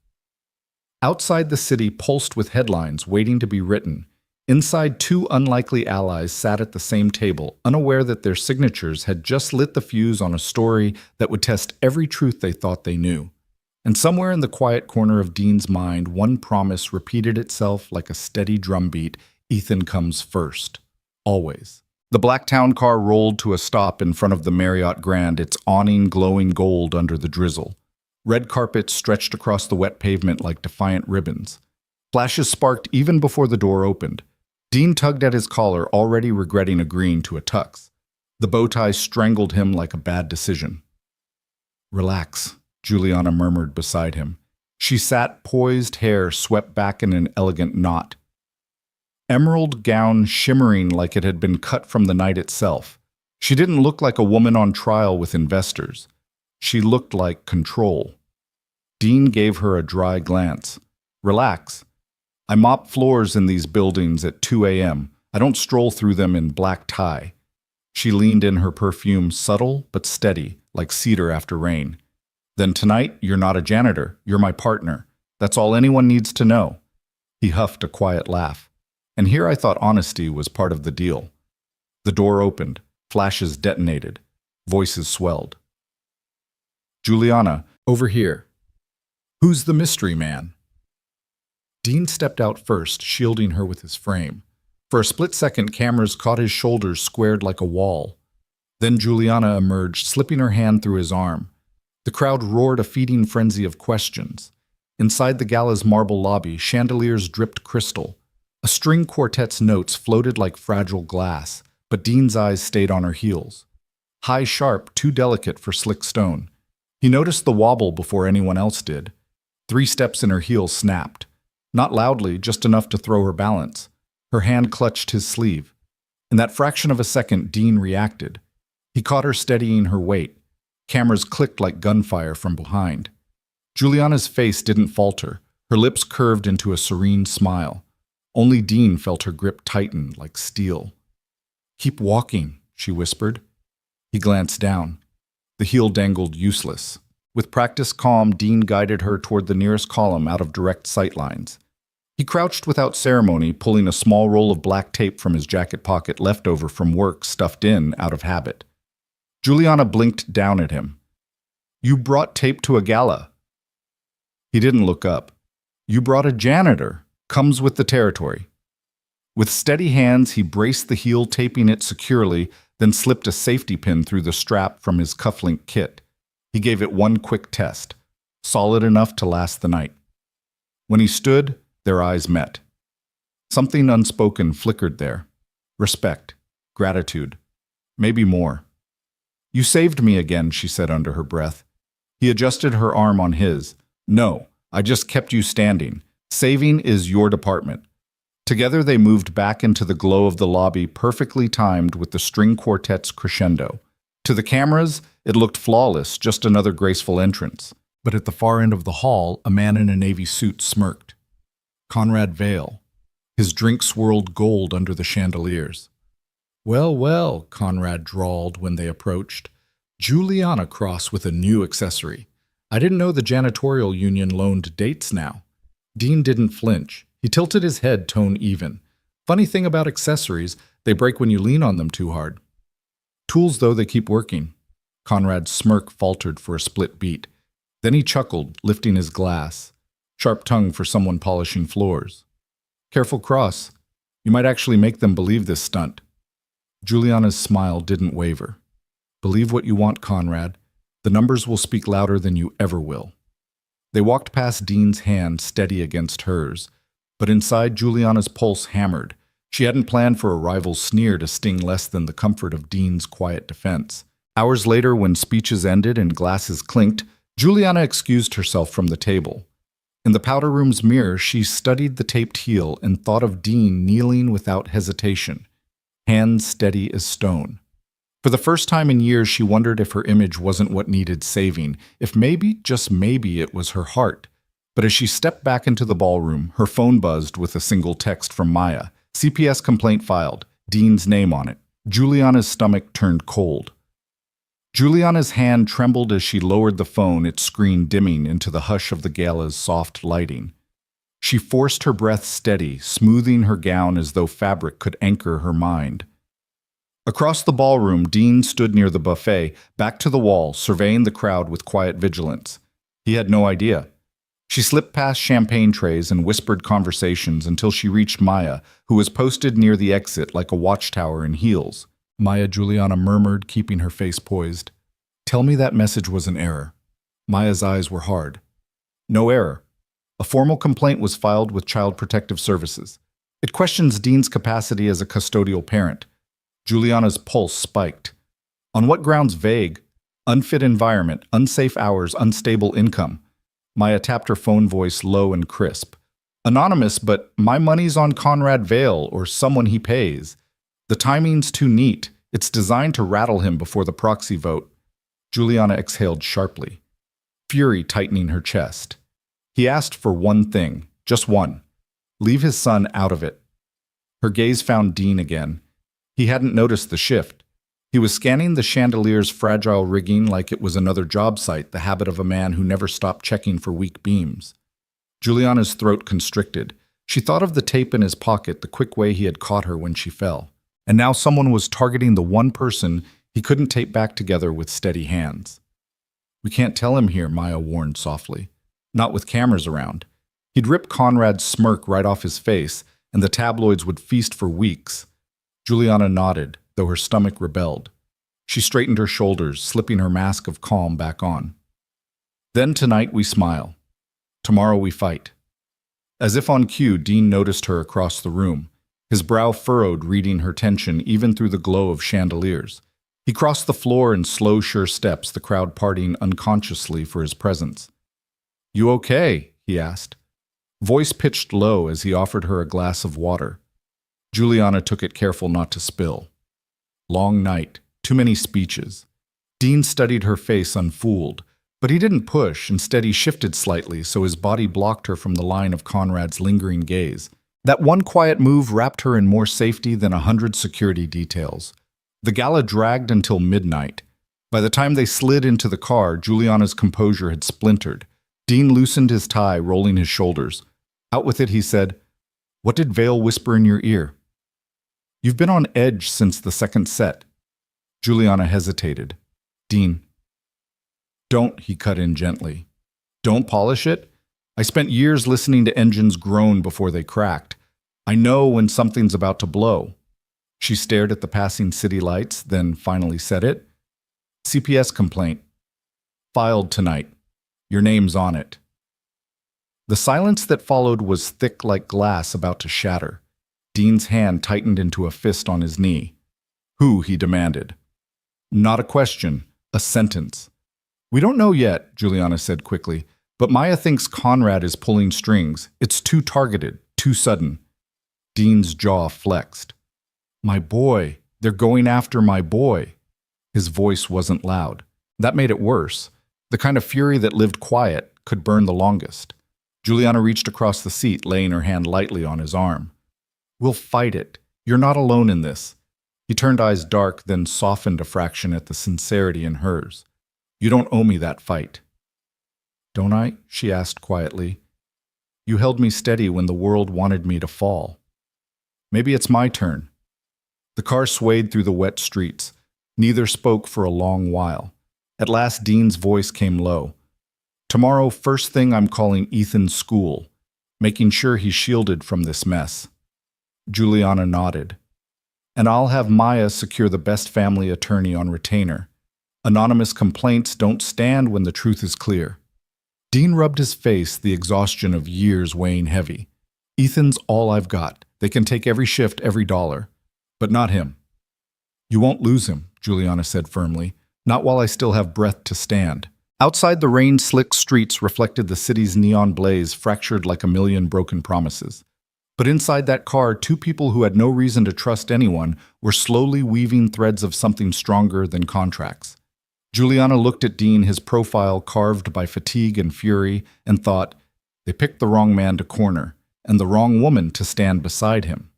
Outside the city pulsed with headlines waiting to be written. Inside, 2 unlikely allies sat at the same table, unaware that their signatures had just lit the fuse on a story that would test every truth they thought they knew. And somewhere in the quiet corner of Dean's mind, one promise repeated itself like a steady drumbeat: Ethan comes first. Always. The black town car rolled to a stop in front of the Marriott Grand, its awning glowing gold under the drizzle. Red carpets stretched across the wet pavement like defiant ribbons. Flashes sparked even before the door opened. Dean tugged at his collar, already regretting agreeing to a tux. The bow tie strangled him like a bad decision. Relax, Juliana murmured beside him. She sat, poised, hair swept back in an elegant knot. Emerald gown shimmering like it had been cut from the night itself. She didn't look like a woman on trial with investors. She looked like control. Dean gave her a dry glance. Relax. I mop floors in these buildings at 2 a.m. I don't stroll through them in black tie. She leaned in, her perfume subtle but steady, like cedar after rain. Then tonight, you're not a janitor. You're my partner. That's all anyone needs to know. He huffed a quiet laugh. And here I thought honesty was part of the deal. The door opened. Flashes detonated. Voices swelled. Juliana, over here. Who's the mystery man? Dean stepped out first, shielding her with his frame. For a split second, cameras caught his shoulders squared like a wall. Then Juliana emerged, slipping her hand through his arm. The crowd roared a feeding frenzy of questions. Inside the gala's marble lobby, chandeliers dripped crystal. A string quartet's notes floated like fragile glass, but Dean's eyes stayed on her heels. High sharp, too delicate for slick stone. He noticed the wobble before anyone else did. 3 steps and her heel snapped. Not loudly, just enough to throw her balance. Her hand clutched his sleeve. In that fraction of a second, Dean reacted. He caught her steadying her weight. Cameras clicked like gunfire from behind. Juliana's face didn't falter. Her lips curved into a serene smile. Only Dean felt her grip tighten like steel. Keep walking, she whispered. He glanced down. The heel dangled useless. With practiced calm, Dean guided her toward the nearest column out of direct sight lines. He crouched without ceremony, pulling a small roll of black tape from his jacket pocket, left over from work, stuffed in out of habit. Juliana blinked down at him. You brought tape to a gala. He didn't look up. You brought a janitor. Comes with the territory. With steady hands, he braced the heel, taping it securely, then slipped a safety pin through the strap from his cufflink kit. He gave it one quick test, solid enough to last the night. When he stood, their eyes met. Something unspoken flickered there. Respect, gratitude, maybe more. You saved me again, she said under her breath. He adjusted her arm on his. No, I just kept you standing. Saving is your department. Together they moved back into the glow of the lobby, perfectly timed with the string quartet's crescendo. To the cameras, it looked flawless, just another graceful entrance. But at the far end of the hall, a man in a navy suit smirked. Conrad Vale. His drink swirled gold under the chandeliers. Well, well, Conrad drawled when they approached. Juliana Cross with a new accessory. I didn't know the janitorial union loaned dates now. Dean didn't flinch. He tilted his head tone even. Funny thing about accessories, they break when you lean on them too hard. Tools, though, they keep working. Conrad's smirk faltered for a split beat. Then he chuckled, lifting his glass. Sharp tongue for someone polishing floors. Careful, Cross. You might actually make them believe this stunt. Juliana's smile didn't waver. Believe what you want, Conrad. The numbers will speak louder than you ever will. They walked past Dean's hand steady against hers, but inside Juliana's pulse hammered. She hadn't planned for a rival's sneer to sting less than the comfort of Dean's quiet defense. Hours later, when speeches ended and glasses clinked, Juliana excused herself from the table. In the powder room's mirror, she studied the taped heel and thought of Dean kneeling without hesitation, hands steady as stone. For the first time in years, she wondered if her image wasn't what needed saving, if maybe, just maybe, it was her heart. But as she stepped back into the ballroom, her phone buzzed with a single text from Maya. CPS complaint filed, Dean's name on it. Juliana's stomach turned cold. Juliana's hand trembled as she lowered the phone, its screen dimming into the hush of the gala's soft lighting. She forced her breath steady, smoothing her gown as though fabric could anchor her mind. Across the ballroom, Dean stood near the buffet, back to the wall, surveying the crowd with quiet vigilance. He had no idea. She slipped past champagne trays and whispered conversations until she reached Maya, who was posted near the exit like a watchtower in heels. Maya, Juliana murmured, keeping her face poised. Tell me that message was an error. Maya's eyes were hard. No error. A formal complaint was filed with Child Protective Services. It questions Dean's capacity as a custodial parent. Juliana's pulse spiked. On what grounds? Vague. Unfit environment, unsafe hours, unstable income. Maya tapped her phone, voice low and crisp. Anonymous, but my money's on Conrad Vale or someone he pays. The timing's too neat. It's designed to rattle him before the proxy vote. Juliana exhaled sharply, fury tightening her chest. He asked for one thing, just one. Leave his son out of it. Her gaze found Dean again. He hadn't noticed the shift. He was scanning the chandelier's fragile rigging like it was another job site, the habit of a man who never stopped checking for weak beams. Juliana's throat constricted. She thought of the tape in his pocket, the quick way he had caught her when she fell. And now someone was targeting the one person he couldn't tape back together with steady hands. We can't tell him here, Maya warned softly. Not with cameras around. He'd rip Conrad's smirk right off his face, and the tabloids would feast for weeks. Juliana nodded, though her stomach rebelled. She straightened her shoulders, slipping her mask of calm back on. Then tonight we smile. Tomorrow we fight. As if on cue, Dean noticed her across the room, his brow furrowed, reading her tension even through the glow of chandeliers. He crossed the floor in slow, sure steps, the crowd partying unconsciously for his presence. You okay? He asked. Voice pitched low as he offered her a glass of water. Juliana took it, careful not to spill. Long night, too many speeches. Dean studied her face, unfooled, but he didn't push. Instead, he shifted slightly so his body blocked her from the line of Conrad's lingering gaze. That one quiet move wrapped her in more safety than 100 security details. The gala dragged until midnight. By the time they slid into the car, Juliana's composure had splintered. Dean loosened his tie, rolling his shoulders. Out with it, he said, What did Vale whisper in your ear? You've been on edge since the second set. Juliana hesitated. Dean. Don't, he cut in gently. Don't polish it? I spent years listening to engines groan before they cracked. I know when something's about to blow. She stared at the passing city lights, then finally said it. CPS complaint. Filed tonight. Your name's on it. The silence that followed was thick like glass about to shatter. Dean's hand tightened into a fist on his knee. Who? He demanded. Not a question, a sentence. We don't know yet, Juliana said quickly, but Maya thinks Conrad is pulling strings. It's too targeted, too sudden. Dean's jaw flexed. My boy, they're going after my boy. His voice wasn't loud. That made it worse. The kind of fury that lived quiet could burn the longest. Juliana reached across the seat, laying her hand lightly on his arm. We'll fight it. You're not alone in this. He turned eyes dark, then softened a fraction at the sincerity in hers. You don't owe me that fight. Don't I? She asked quietly. You held me steady when the world wanted me to fall. Maybe it's my turn. The car swayed through the wet streets. Neither spoke for a long while. At last, Dean's voice came low. Tomorrow, first thing, I'm calling Ethan's school, making sure he's shielded from this mess. Juliana nodded. And I'll have Maya secure the best family attorney on retainer. Anonymous complaints don't stand when the truth is clear. Dean rubbed his face, the exhaustion of years weighing heavy. Ethan's all I've got. They can take every shift, every dollar. But not him. You won't lose him, Juliana said firmly. Not while I still have breath to stand. Outside, the rain-slick streets reflected the city's neon blaze, fractured like a million broken promises. But inside that car, two people who had no reason to trust anyone were slowly weaving threads of something stronger than contracts. Juliana looked at Dean, his profile carved by fatigue and fury, and thought, they picked the wrong man to corner, and the wrong woman to stand beside him.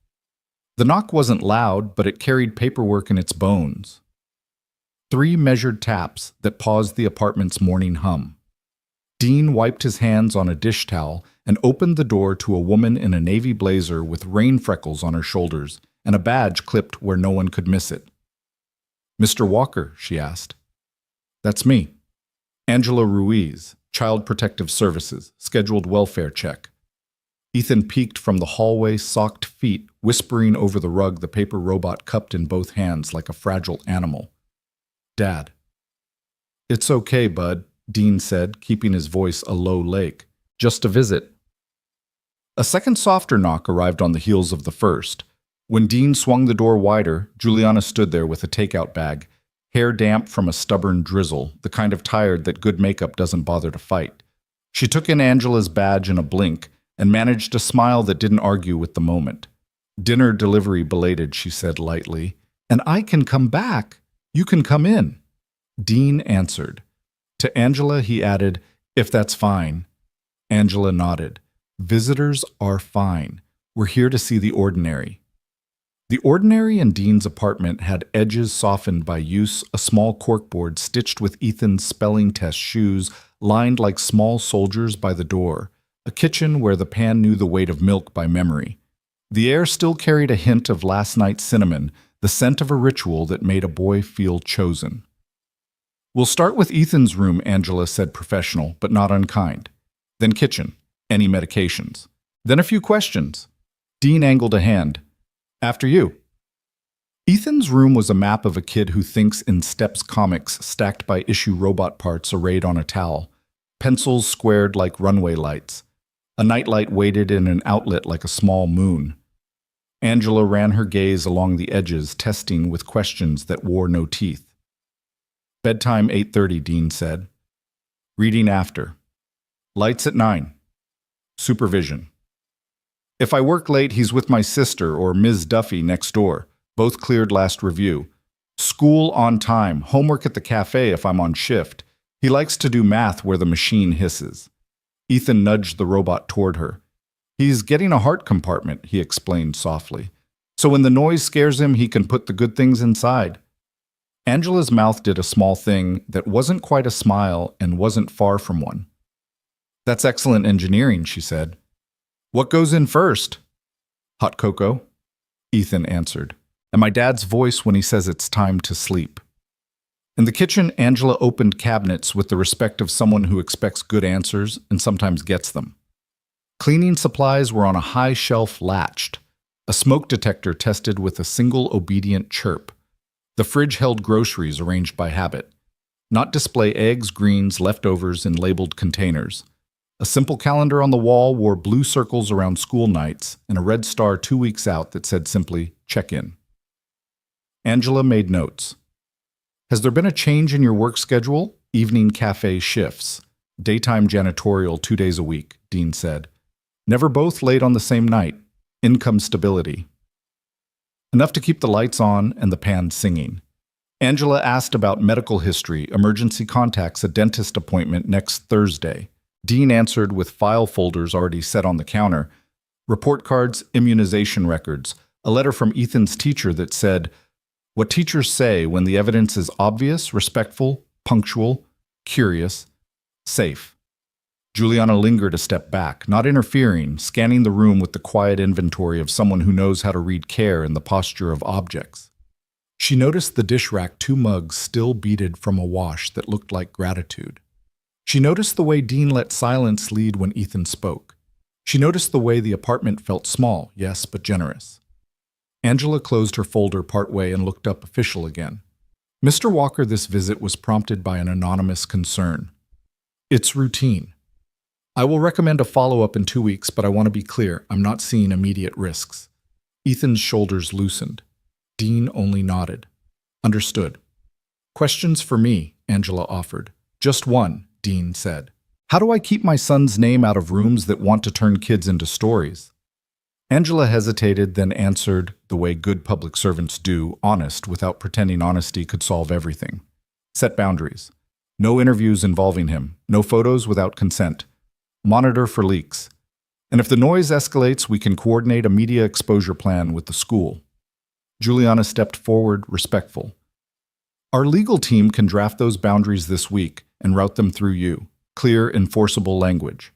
The knock wasn't loud, but it carried paperwork in its bones. 3 measured taps that paused the apartment's morning hum. Dean wiped his hands on a dish towel and opened the door to a woman in a navy blazer with rain freckles on her shoulders and a badge clipped where no one could miss it. "Mr. Walker," she asked. "That's me. Angela Ruiz, Child Protective Services, scheduled welfare check." Ethan peeked from the hallway, socked feet, whispering over the rug, the paper robot cupped in both hands like a fragile animal. "Dad." "It's okay, bud," Dean said, keeping his voice a low lake. "Just a visit." A second softer knock arrived on the heels of the first. When Dean swung the door wider, Juliana stood there with a takeout bag, hair damp from a stubborn drizzle, the kind of tired that good makeup doesn't bother to fight. She took in Angela's badge in a blink and managed a smile that didn't argue with the moment. "Dinner delivery belated," she said lightly. "And I can come back. You can come in." Dean answered. To Angela, he added, "If that's fine." Angela nodded. "Visitors are fine. We're here to see the ordinary." The ordinary in Dean's apartment had edges softened by use, a small corkboard stitched with Ethan's spelling test shoes lined like small soldiers by the door, a kitchen where the pan knew the weight of milk by memory. The air still carried a hint of last night's cinnamon, the scent of a ritual that made a boy feel chosen. "We'll start with Ethan's room," Angela said, professional, but not unkind. "Then kitchen. Any medications. Then a few questions." Dean angled a hand. "After you." Ethan's room was a map of a kid who thinks in Steps comics stacked by issue robot parts arrayed on a towel, pencils squared like runway lights. A nightlight waited in an outlet like a small moon. Angela ran her gaze along the edges, testing with questions that wore no teeth. "Bedtime 8:30, Dean said. "Reading after. Lights at 9. Supervision. If I work late, he's with my sister or Ms. Duffy next door. Both cleared last review. School on time. Homework at the cafe if I'm on shift. He likes to do math where the machine hisses." Ethan nudged the robot toward her. "He's getting a heart compartment," he explained softly. "So when the noise scares him, he can put the good things inside." Angela's mouth did a small thing that wasn't quite a smile and wasn't far from one. "That's excellent engineering," she said. "What goes in first?" "Hot cocoa," Ethan answered, and my dad's voice when he says it's time to sleep. In the kitchen, Angela opened cabinets with the respect of someone who expects good answers and sometimes gets them. Cleaning supplies were on a high shelf latched. A smoke detector tested with a single obedient chirp. The fridge held groceries arranged by habit. Not display eggs, greens, leftovers in labeled containers. A simple calendar on the wall wore blue circles around school nights and a red star 2 weeks out that said simply, "Check in." Angela made notes. "Has there been a change in your work schedule? Evening cafe shifts. Daytime janitorial 2 days a week," Dean said. "Never both late on the same night. Income stability." Enough to keep the lights on and the pan singing. Angela asked about medical history, emergency contacts, a dentist appointment next Thursday. Dean answered with file folders already set on the counter, report cards, immunization records, a letter from Ethan's teacher that said, "What teachers say when the evidence is obvious, respectful, punctual, curious, safe." Juliana lingered a step back, not interfering, scanning the room with the quiet inventory of someone who knows how to read care in the posture of objects. She noticed the dish rack 2 mugs still beaded from a wash that looked like gratitude. She noticed the way Dean let silence lead when Ethan spoke. She noticed the way the apartment felt small, yes, but generous. Angela closed her folder partway and looked up official again. Mr. Walker, this visit was prompted by an anonymous concern. It's routine. I will recommend a follow-up in 2 weeks, but I want to be clear, I'm not seeing immediate risks. Ethan's shoulders loosened. Dean only nodded. Understood. Questions for me, Angela offered. Just one, Dean said. How do I keep my son's name out of rooms that want to turn kids into stories? Angela hesitated, then answered the way good public servants do, honest, without pretending honesty could solve everything. Set boundaries. No interviews involving him. No photos without consent. Monitor for leaks. And if the noise escalates, we can coordinate a media exposure plan with the school. Juliana stepped forward, respectful. Our legal team can draft those boundaries this week and route them through you. Clear, enforceable language.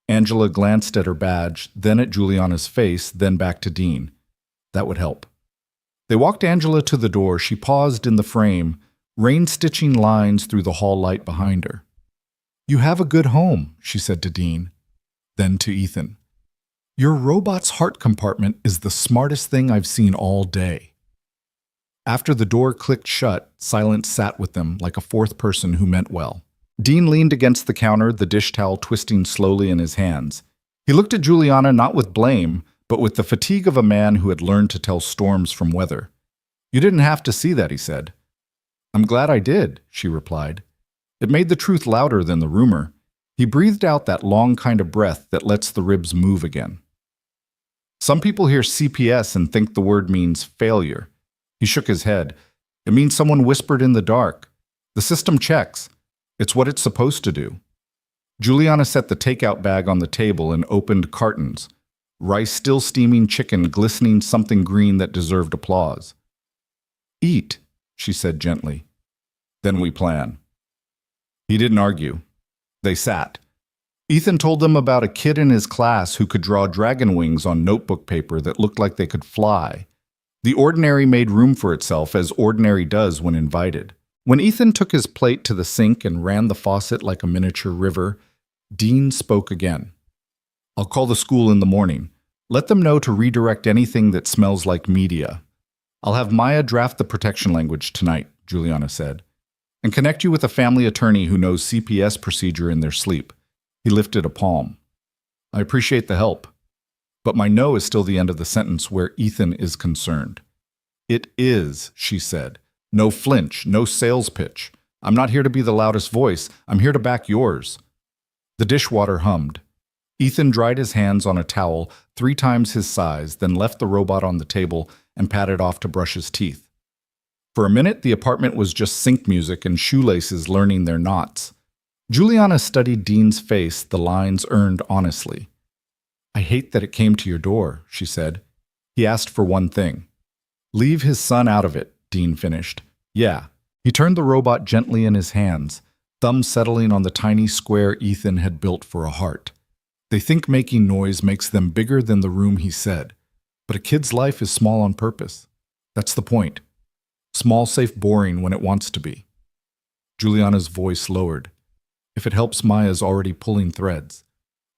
Angela glanced at her badge, then at Juliana's face, then back to Dean. That would help. They walked Angela to the door. She paused in the frame, rain-stitching lines through the hall light behind her. You have a good home, she said to Dean. Then to Ethan. Your robot's heart compartment is the smartest thing I've seen all day. After the door clicked shut, silence sat with them like a fourth person who meant well. Dean leaned against the counter, the dish towel twisting slowly in his hands. He looked at Juliana not with blame, but with the fatigue of a man who had learned to tell storms from weather. You didn't have to see that, he said. I'm glad I did, she replied. It made the truth louder than the rumor. He breathed out that long kind of breath that lets the ribs move again. Some people hear CPS and think the word means failure. He shook his head. It means someone whispered in the dark. The system checks. It's what it's supposed to do. Juliana set the takeout bag on the table and opened cartons. Rice still steaming, chicken glistening, something green that deserved applause. Eat, she said gently. Then we plan. He didn't argue. They sat. Ethan told them about a kid in his class who could draw dragon wings on notebook paper that looked like they could fly. The ordinary made room for itself, as ordinary does when invited. When Ethan took his plate to the sink and ran the faucet like a miniature river, Dean spoke again. I'll call the school in the morning. Let them know to redirect anything that smells like media. I'll have Maya draft the protection language tonight, Juliana said, and connect you with a family attorney who knows CPS procedure in their sleep. He lifted a palm. I appreciate the help, but my no is still the end of the sentence where Ethan is concerned. It is, she said. No flinch, no sales pitch. I'm not here to be the loudest voice. I'm here to back yours. The dishwater hummed. Ethan dried his hands on a towel 3 times his size, then left the robot on the table and padded off to brush his teeth. For a minute, the apartment was just sync music and shoelaces learning their knots. Juliana studied Dean's face, the lines earned honestly. I hate that it came to your door, she said. He asked for one thing. Leave his son out of it, Dean finished. Yeah. He turned the robot gently in his hands, thumb settling on the tiny square Ethan had built for a heart. They think making noise makes them bigger than the room, he said. But a kid's life is small on purpose. That's the point. Small, safe, boring when it wants to be. Juliana's voice lowered. If it helps, Maya's already pulling threads.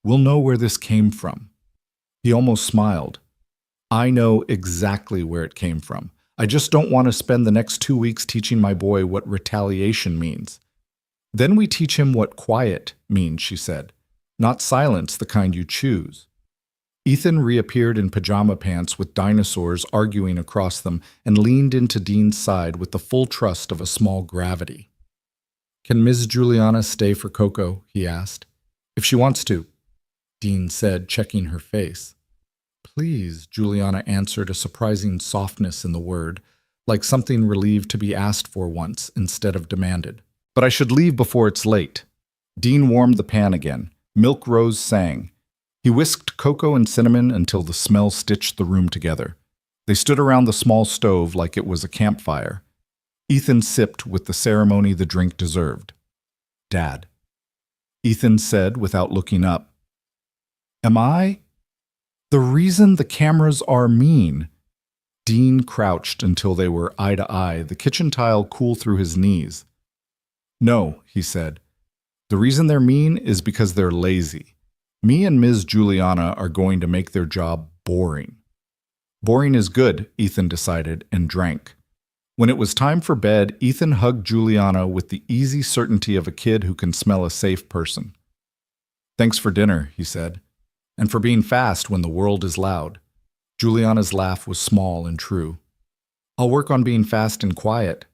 We'll know where this came from. He almost smiled. I know exactly where it came from. I just don't want to spend the next 2 weeks teaching my boy what retaliation means. Then we teach him what quiet means, she said. Not silence, the kind you choose. Ethan reappeared in pajama pants with dinosaurs arguing across them and leaned into Dean's side with the full trust of a small gravity. Can Ms. Juliana stay for Coco? He asked. If she wants to, Dean said, checking her face. Please, Juliana answered, a surprising softness in the word, like something relieved to be asked for once instead of demanded. But I should leave before it's late. Dean warmed the pan again. Milk Rose sang. He whisked cocoa and cinnamon until the smell stitched the room together. They stood around the small stove like it was a campfire. Ethan sipped with the ceremony the drink deserved. Dad. Ethan said without looking up. Am I? The reason the cameras are mean. Dean crouched until they were eye to eye, the kitchen tile cool through his knees. No, he said. The reason they're mean is because they're lazy. Me and Ms. Juliana are going to make their job boring. Boring is good, Ethan decided, and drank. When it was time for bed, Ethan hugged Juliana with the easy certainty of a kid who can smell a safe person. Thanks for dinner, he said, and for being fast when the world is loud. Juliana's laugh was small and true. I'll work on being fast and quiet.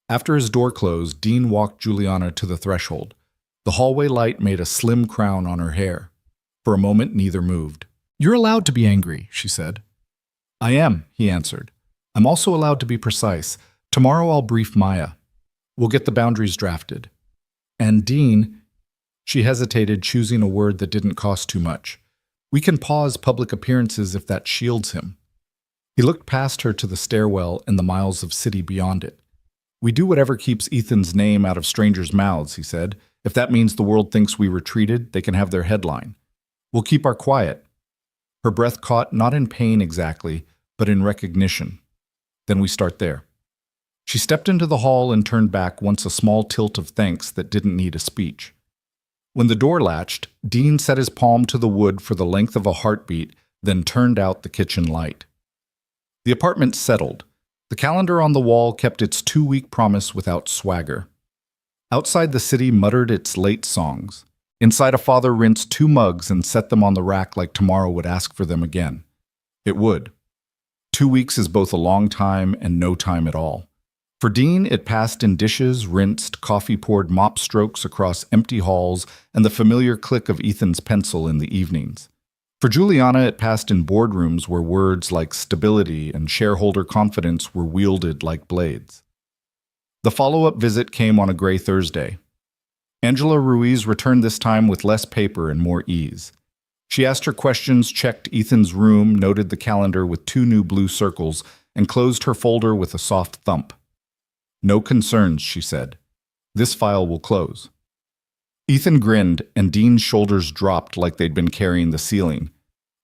After his door closed, Dean walked Juliana to the threshold. The hallway light made a slim crown on her hair. For a moment, neither moved. You're allowed to be angry, she said. I am, he answered. I'm also allowed to be precise. Tomorrow I'll brief Maya. We'll get the boundaries drafted. And Dean, she hesitated, choosing a word that didn't cost too much. We can pause public appearances if that shields him. He looked past her to the stairwell and the miles of city beyond it. We do whatever keeps Ethan's name out of strangers' mouths, he said. If that means the world thinks we retreated, they can have their headline. We'll keep our quiet. Her breath caught, not in pain exactly, but in recognition. Then we start there. She stepped into the hall and turned back, once a small tilt of thanks that didn't need a speech. When the door latched, Dean set his palm to the wood for the length of a heartbeat, then turned out the kitchen light. The apartment settled. The calendar on the wall kept its 2-week promise without swagger. Outside the city muttered its late songs. Inside, a father rinsed 2 mugs and set them on the rack like tomorrow would ask for them again. It would. 2 weeks is both a long time and no time at all. For Dean, it passed in dishes, rinsed, coffee-poured mop strokes across empty halls, and the familiar click of Ethan's pencil in the evenings. For Juliana, it passed in boardrooms where words like stability and shareholder confidence were wielded like blades. The follow-up visit came on a gray Thursday. Angela Ruiz returned this time with less paper and more ease. She asked her questions, checked Ethan's room, noted the calendar with 2 new blue circles, and closed her folder with a soft thump. No concerns, she said. This file will close. Ethan grinned, and Dean's shoulders dropped like they'd been carrying the ceiling.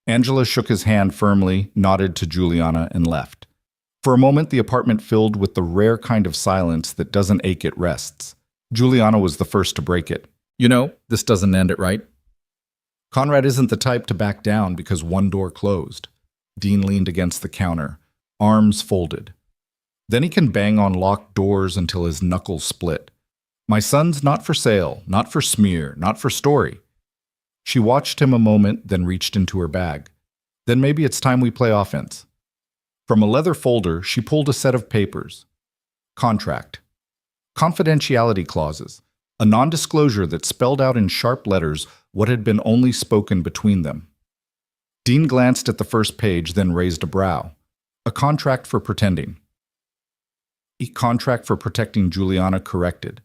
Angela shook his hand firmly, nodded to Juliana, and left. For a moment, the apartment filled with the rare kind of silence that doesn't ache, it rests. Juliana was the first to break it. You know, this doesn't end it right. Conrad isn't the type to back down because one door closed. Dean leaned against the counter, arms folded. Then he can bang on locked doors until his knuckles split. My son's not for sale, not for smear, not for story. She watched him a moment, then reached into her bag. Then maybe it's time we play offense. From a leather folder, she pulled a set of papers. Contract. Confidentiality clauses. A non-disclosure that spelled out in sharp letters what had been only spoken between them. Dean glanced at the first page, then raised a brow. A contract for pretending. A contract for protecting, Juliana corrected.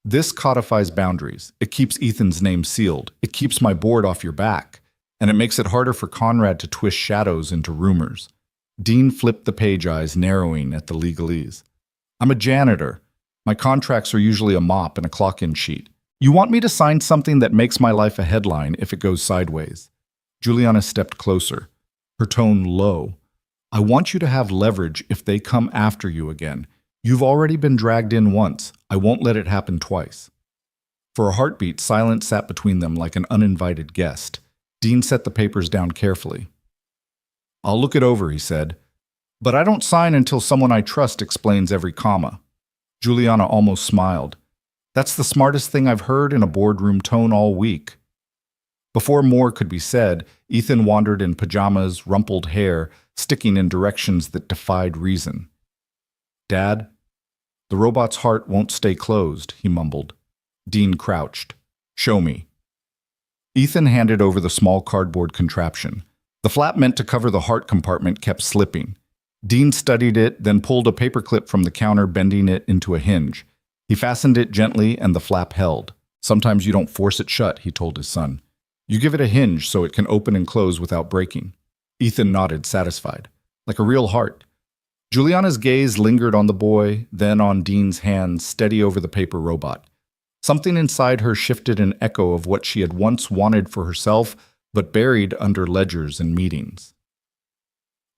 This codifies boundaries. It keeps Ethan's name sealed. It keeps my board off your back. And it makes it harder for Conrad to twist shadows into rumors. Dean flipped the page eyes, narrowing at the legalese. I'm a janitor. My contracts are usually a mop and a clock-in sheet. You want me to sign something that makes my life a headline if it goes sideways? Juliana stepped closer, her tone low. I want you to have leverage if they come after you again. You've already been dragged in once. I won't let it happen twice. For a heartbeat, silence sat between them like an uninvited guest. Dean set the papers down carefully. I'll look it over, he said. But I don't sign until someone I trust explains every comma. Juliana almost smiled. That's the smartest thing I've heard in a boardroom tone all week. Before more could be said, Ethan wandered in pajamas, rumpled hair, sticking in directions that defied reason. Dad, the robot's heart won't stay closed, he mumbled. Dean crouched. Show me. Ethan handed over the small cardboard contraption. The flap meant to cover the heart compartment kept slipping. Dean studied it, then pulled a paperclip from the counter, bending it into a hinge. He fastened it gently, and the flap held. Sometimes you don't force it shut, he told his son. You give it a hinge so it can open and close without breaking. Ethan nodded, satisfied. Like a real heart. Juliana's gaze lingered on the boy, then on Dean's hand, steady over the paper robot. Something inside her shifted an echo of what she had once wanted for herself, but buried under ledgers and meetings.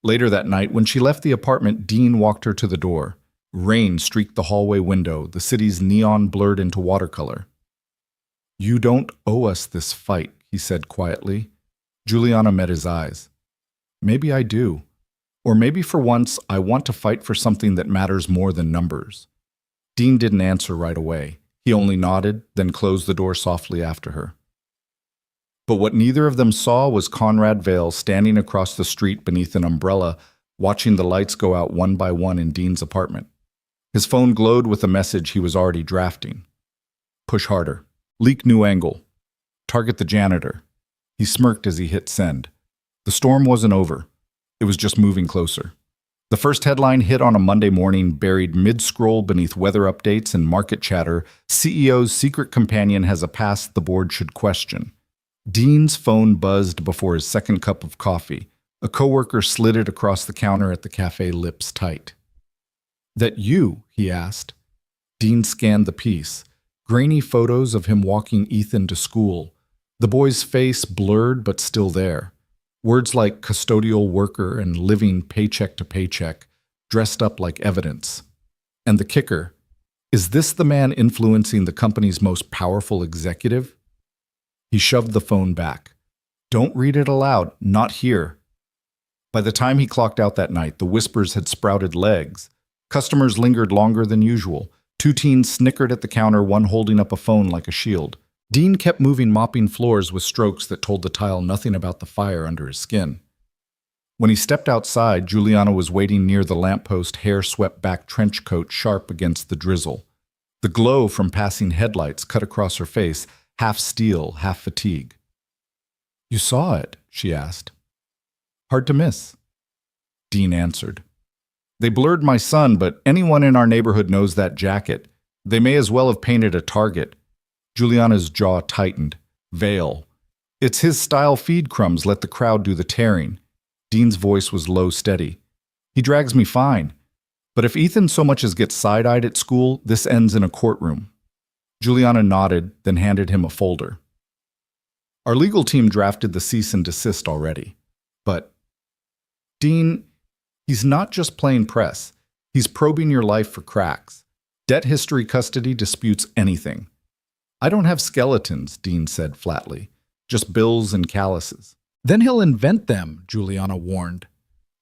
Later that night, when she left the apartment, Dean walked her to the door. Rain streaked the hallway window, the city's neon blurred into watercolor. "You don't owe us this fight," he said quietly. Juliana met his eyes. "Maybe I do. Or maybe for once I want to fight for something that matters more than numbers." Dean didn't answer right away. He only nodded, then closed the door softly after her. But what neither of them saw was Conrad Vale standing across the street beneath an umbrella, watching the lights go out one by one in Dean's apartment. His phone glowed with a message he was already drafting. "Push harder. Leak new angle. Target the janitor." He smirked as he hit send. The storm wasn't over. It was just moving closer. The first headline hit on a Monday morning, buried mid-scroll beneath weather updates and market chatter. "CEO's secret companion has a past the board should question." Dean's phone buzzed before his second cup of coffee. A coworker slid it across the counter at the cafe, lips tight. "That you?" he asked. Dean scanned the piece. Grainy photos of him walking Ethan to school. The boy's face blurred but still there. Words like custodial worker and living paycheck to paycheck, dressed up like evidence. And the kicker, is this the man influencing the company's most powerful executive? He shoved the phone back. "Don't read it aloud, not here." By the time he clocked out that night, the whispers had sprouted legs. Customers lingered longer than usual. Two teens snickered at the counter, one holding up a phone like a shield. Dean kept moving, mopping floors with strokes that told the tile nothing about the fire under his skin. When he stepped outside, Juliana was waiting near the lamppost, hair swept back, trench coat sharp against the drizzle. The glow from passing headlights cut across her face, half steel, half fatigue. "You saw it?" she asked. "Hard to miss." Dean answered. "They blurred my son, but anyone in our neighborhood knows that jacket. They may as well have painted a target." Juliana's jaw tightened. Vale. "It's his style feed crumbs, let the crowd do the tearing." Dean's voice was low, steady. "He drags me fine. But if Ethan so much as gets side-eyed at school, this ends in a courtroom." Juliana nodded, then handed him a folder. "Our legal team drafted the cease and desist already. But, Dean, he's not just playing press. He's probing your life for cracks. Debt history custody disputes anything." "I don't have skeletons," Dean said flatly. "Just bills and calluses." "Then he'll invent them," Juliana warned.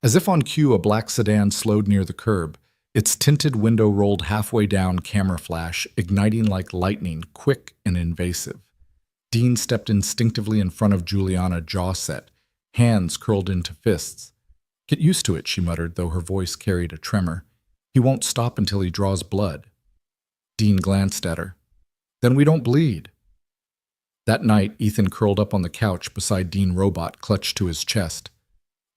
As if on cue, a black sedan slowed near the curb. Its tinted window rolled halfway down, camera flash, igniting like lightning, quick and invasive. Dean stepped instinctively in front of Juliana, jaw set, hands curled into fists. "Get used to it," she muttered, though her voice carried a tremor. "He won't stop until he draws blood." Dean glanced at her. "Then we don't bleed." That night, Ethan curled up on the couch beside Dean Robot, clutched to his chest.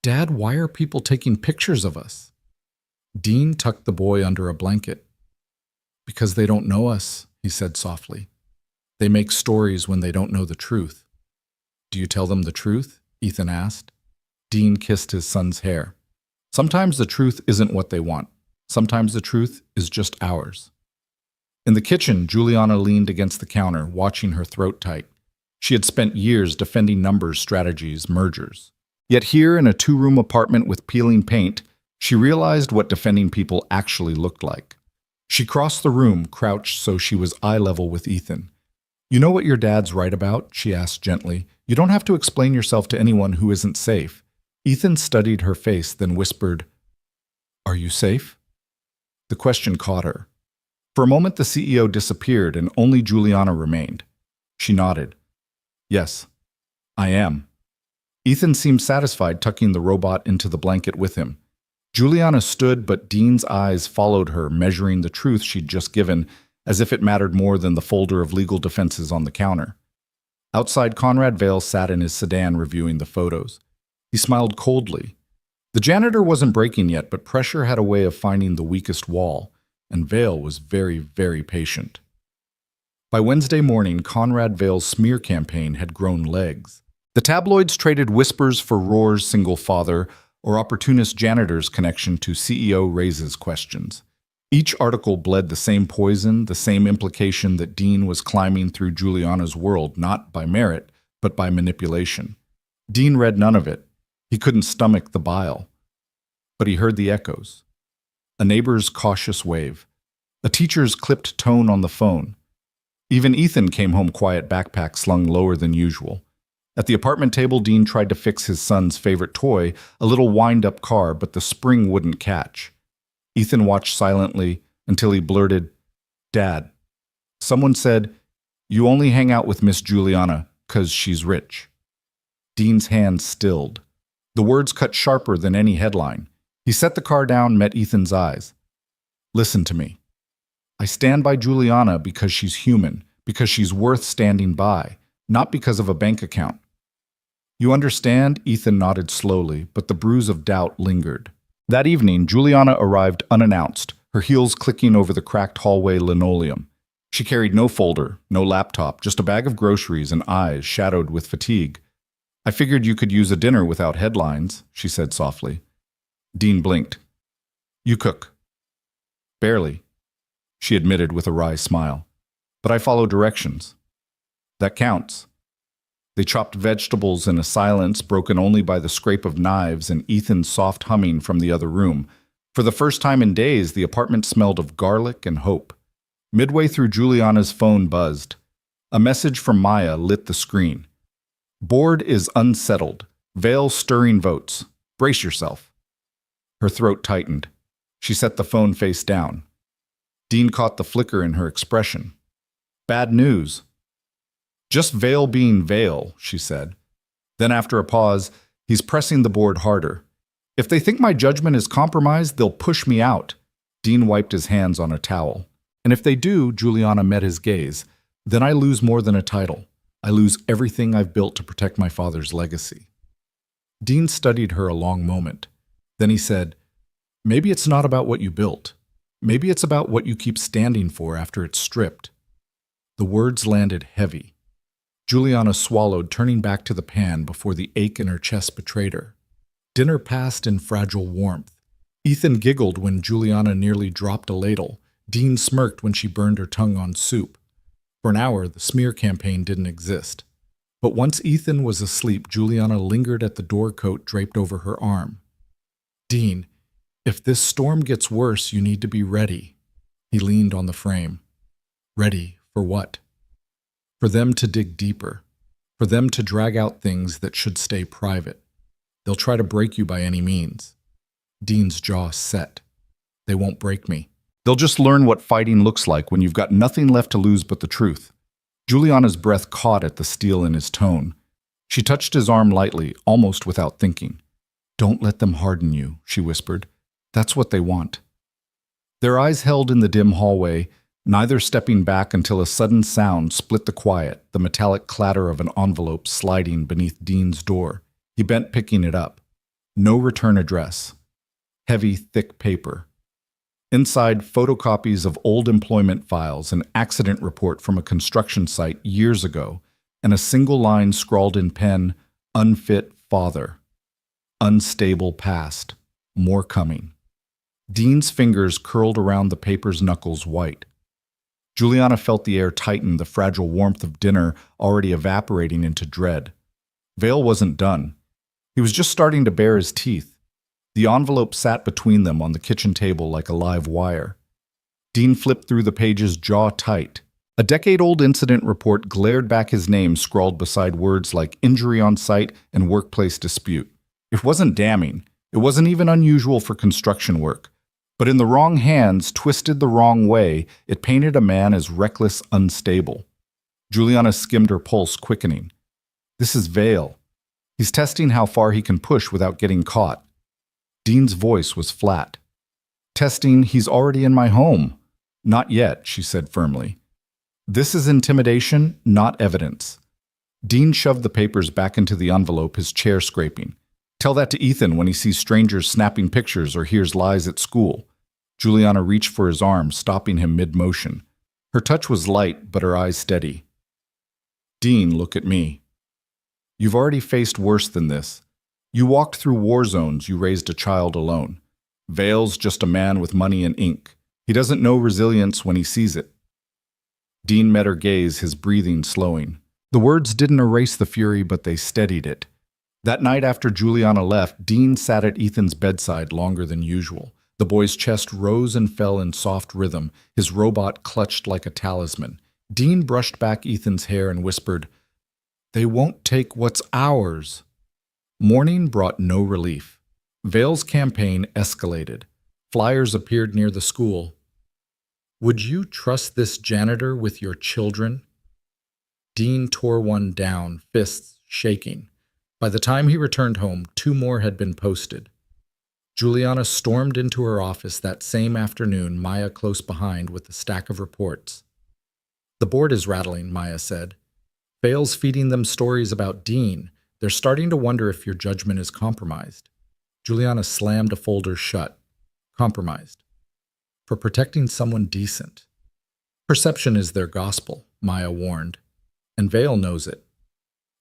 "Dad, why are people taking pictures of us?" Dean tucked the boy under a blanket. "Because they don't know us," he said softly. "They make stories when they don't know the truth." "Do you tell them the truth?" Ethan asked. Dean kissed his son's hair. "Sometimes the truth isn't what they want. Sometimes the truth is just ours." In the kitchen, Juliana leaned against the counter, watching her throat tight. She had spent years defending numbers, strategies, mergers. Yet here, in a two-room apartment with peeling paint, she realized what defending people actually looked like. She crossed the room, crouched so she was eye level with Ethan. "You know what your dad's right about?" she asked gently. "You don't have to explain yourself to anyone who isn't safe." Ethan studied her face, then whispered, "Are you safe?" The question caught her. For a moment, the CEO disappeared and only Juliana remained. She nodded. "Yes, I am." Ethan seemed satisfied, tucking the robot into the blanket with him. Juliana stood, but Dean's eyes followed her, measuring the truth she'd just given, as if it mattered more than the folder of legal defenses on the counter. Outside, Conrad Vale sat in his sedan reviewing the photos. He smiled coldly. The janitor wasn't breaking yet, but pressure had a way of finding the weakest wall, and Vale was very, very patient. By Wednesday morning, Conrad Vale's smear campaign had grown legs. The tabloids traded whispers for Roar's single father or opportunist janitor's connection to CEO raises questions. Each article bled the same poison, the same implication that Dean was climbing through Juliana's world, not by merit, but by manipulation. Dean read none of it. He couldn't stomach the bile. But he heard the echoes. A neighbor's cautious wave. A teacher's clipped tone on the phone. Even Ethan came home quiet, backpack slung lower than usual. At the apartment table, Dean tried to fix his son's favorite toy, a little wind-up car, but the spring wouldn't catch. Ethan watched silently until he blurted, "Dad, someone said, you only hang out with Miss Juliana 'cause she's rich." Dean's hand stilled. The words cut sharper than any headline. He set the car down, met Ethan's eyes. "Listen to me. I stand by Juliana because she's human, because she's worth standing by, not because of a bank account." "You understand?" Ethan nodded slowly, but the bruise of doubt lingered. That evening, Juliana arrived unannounced, her heels clicking over the cracked hallway linoleum. She carried no folder, no laptop, just a bag of groceries and eyes shadowed with fatigue. "I figured you could use a dinner without headlines," she said softly. Dean blinked. "You cook." "Barely," she admitted with a wry smile. "But I follow directions." "That counts." They chopped vegetables in a silence broken only by the scrape of knives and Ethan's soft humming from the other room. For the first time in days, the apartment smelled of garlic and hope. Midway through, Juliana's phone buzzed. A message from Maya lit the screen. "Board is unsettled. Vale stirring votes. Brace yourself." Her throat tightened. She set the phone face down. Dean caught the flicker in her expression. "Bad news." "Just Vale being Vale," she said. Then after a pause, "He's pressing the board harder. If they think my judgment is compromised, they'll push me out." Dean wiped his hands on a towel. "And if they do," Juliana met his gaze, "then I lose more than a title. I lose everything I've built to protect my father's legacy." Dean studied her a long moment. Then he said, "Maybe it's not about what you built. Maybe it's about what you keep standing for after it's stripped." The words landed heavy. Juliana swallowed, turning back to the pan before the ache in her chest betrayed her. Dinner passed in fragile warmth. Ethan giggled when Juliana nearly dropped a ladle. Dean smirked when she burned her tongue on soup. For an hour, the smear campaign didn't exist. But once Ethan was asleep, Juliana lingered at the door coat draped over her arm. "Dean, if this storm gets worse, you need to be ready." He leaned on the frame. "Ready for what?" "For them to dig deeper. For them to drag out things that should stay private. They'll try to break you by any means." Dean's jaw set. "They won't break me. They'll just learn what fighting looks like when you've got nothing left to lose but the truth." Juliana's breath caught at the steel in his tone. She touched his arm lightly, almost without thinking. "Don't let them harden you," she whispered. "That's what they want." Their eyes held in the dim hallway, neither stepping back until a sudden sound split the quiet, the metallic clatter of an envelope sliding beneath Dean's door. He bent, picking it up. No return address. Heavy, thick paper. Inside, photocopies of old employment files, an accident report from a construction site years ago, and a single line scrawled in pen, "Unfit father. Unstable past. More coming." Dean's fingers curled around the paper's knuckles white. Juliana felt the air tighten, the fragile warmth of dinner already evaporating into dread. Vale wasn't done. He was just starting to bare his teeth. The envelope sat between them on the kitchen table like a live wire. Dean flipped through the pages, jaw tight. A decade-old incident report glared back his name scrawled beside words like injury on site and workplace dispute. It wasn't damning. It wasn't even unusual for construction work. But in the wrong hands, twisted the wrong way, it painted a man as reckless, unstable. Juliana skimmed her pulse, quickening. This is Vale. He's testing how far he can push without getting caught. Dean's voice was flat. Testing, he's already in my home. Not yet, she said firmly. This is intimidation, not evidence. Dean shoved the papers back into the envelope, his chair scraping. Tell that to Ethan when he sees strangers snapping pictures or hears lies at school. Juliana reached for his arm, stopping him mid-motion. Her touch was light, but her eyes steady. Dean, look at me. You've already faced worse than this. You walked through war zones, you raised a child alone. Vale's just a man with money and ink. He doesn't know resilience when he sees it. Dean met her gaze, his breathing slowing. The words didn't erase the fury, but they steadied it. That night after Juliana left, Dean sat at Ethan's bedside longer than usual. The boy's chest rose and fell in soft rhythm, his robot clutched like a talisman. Dean brushed back Ethan's hair and whispered, "They won't take what's ours." Morning brought no relief. Vale's campaign escalated. Flyers appeared near the school. "Would you trust this janitor with your children?" Dean tore one down, fists shaking. By the time he returned home, 2 more had been posted. Juliana stormed into her office that same afternoon, Maya close behind with a stack of reports. "The board is rattling," Maya said. "Vale's feeding them stories about Dean. They're starting to wonder if your judgment is compromised." Juliana slammed a folder shut. Compromised. For protecting someone decent. "Perception is their gospel," Maya warned. "And Vale knows it."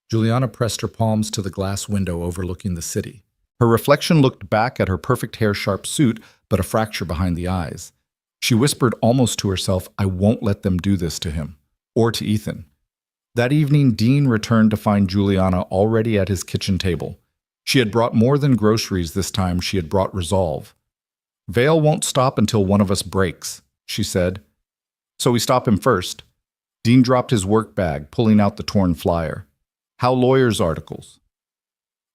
Juliana pressed her palms to the glass window overlooking the city. Her reflection looked back at her perfect hair-sharp suit, but a fracture behind the eyes. She whispered almost to herself, "I won't let them do this to him." Or to Ethan. That evening, Dean returned to find Juliana already at his kitchen table. She had brought more than groceries this time, she had brought resolve. "Vale won't stop until one of us breaks," she said. "So we stop him first." Dean dropped his work bag, pulling out the torn flyer. "How lawyers' articles?"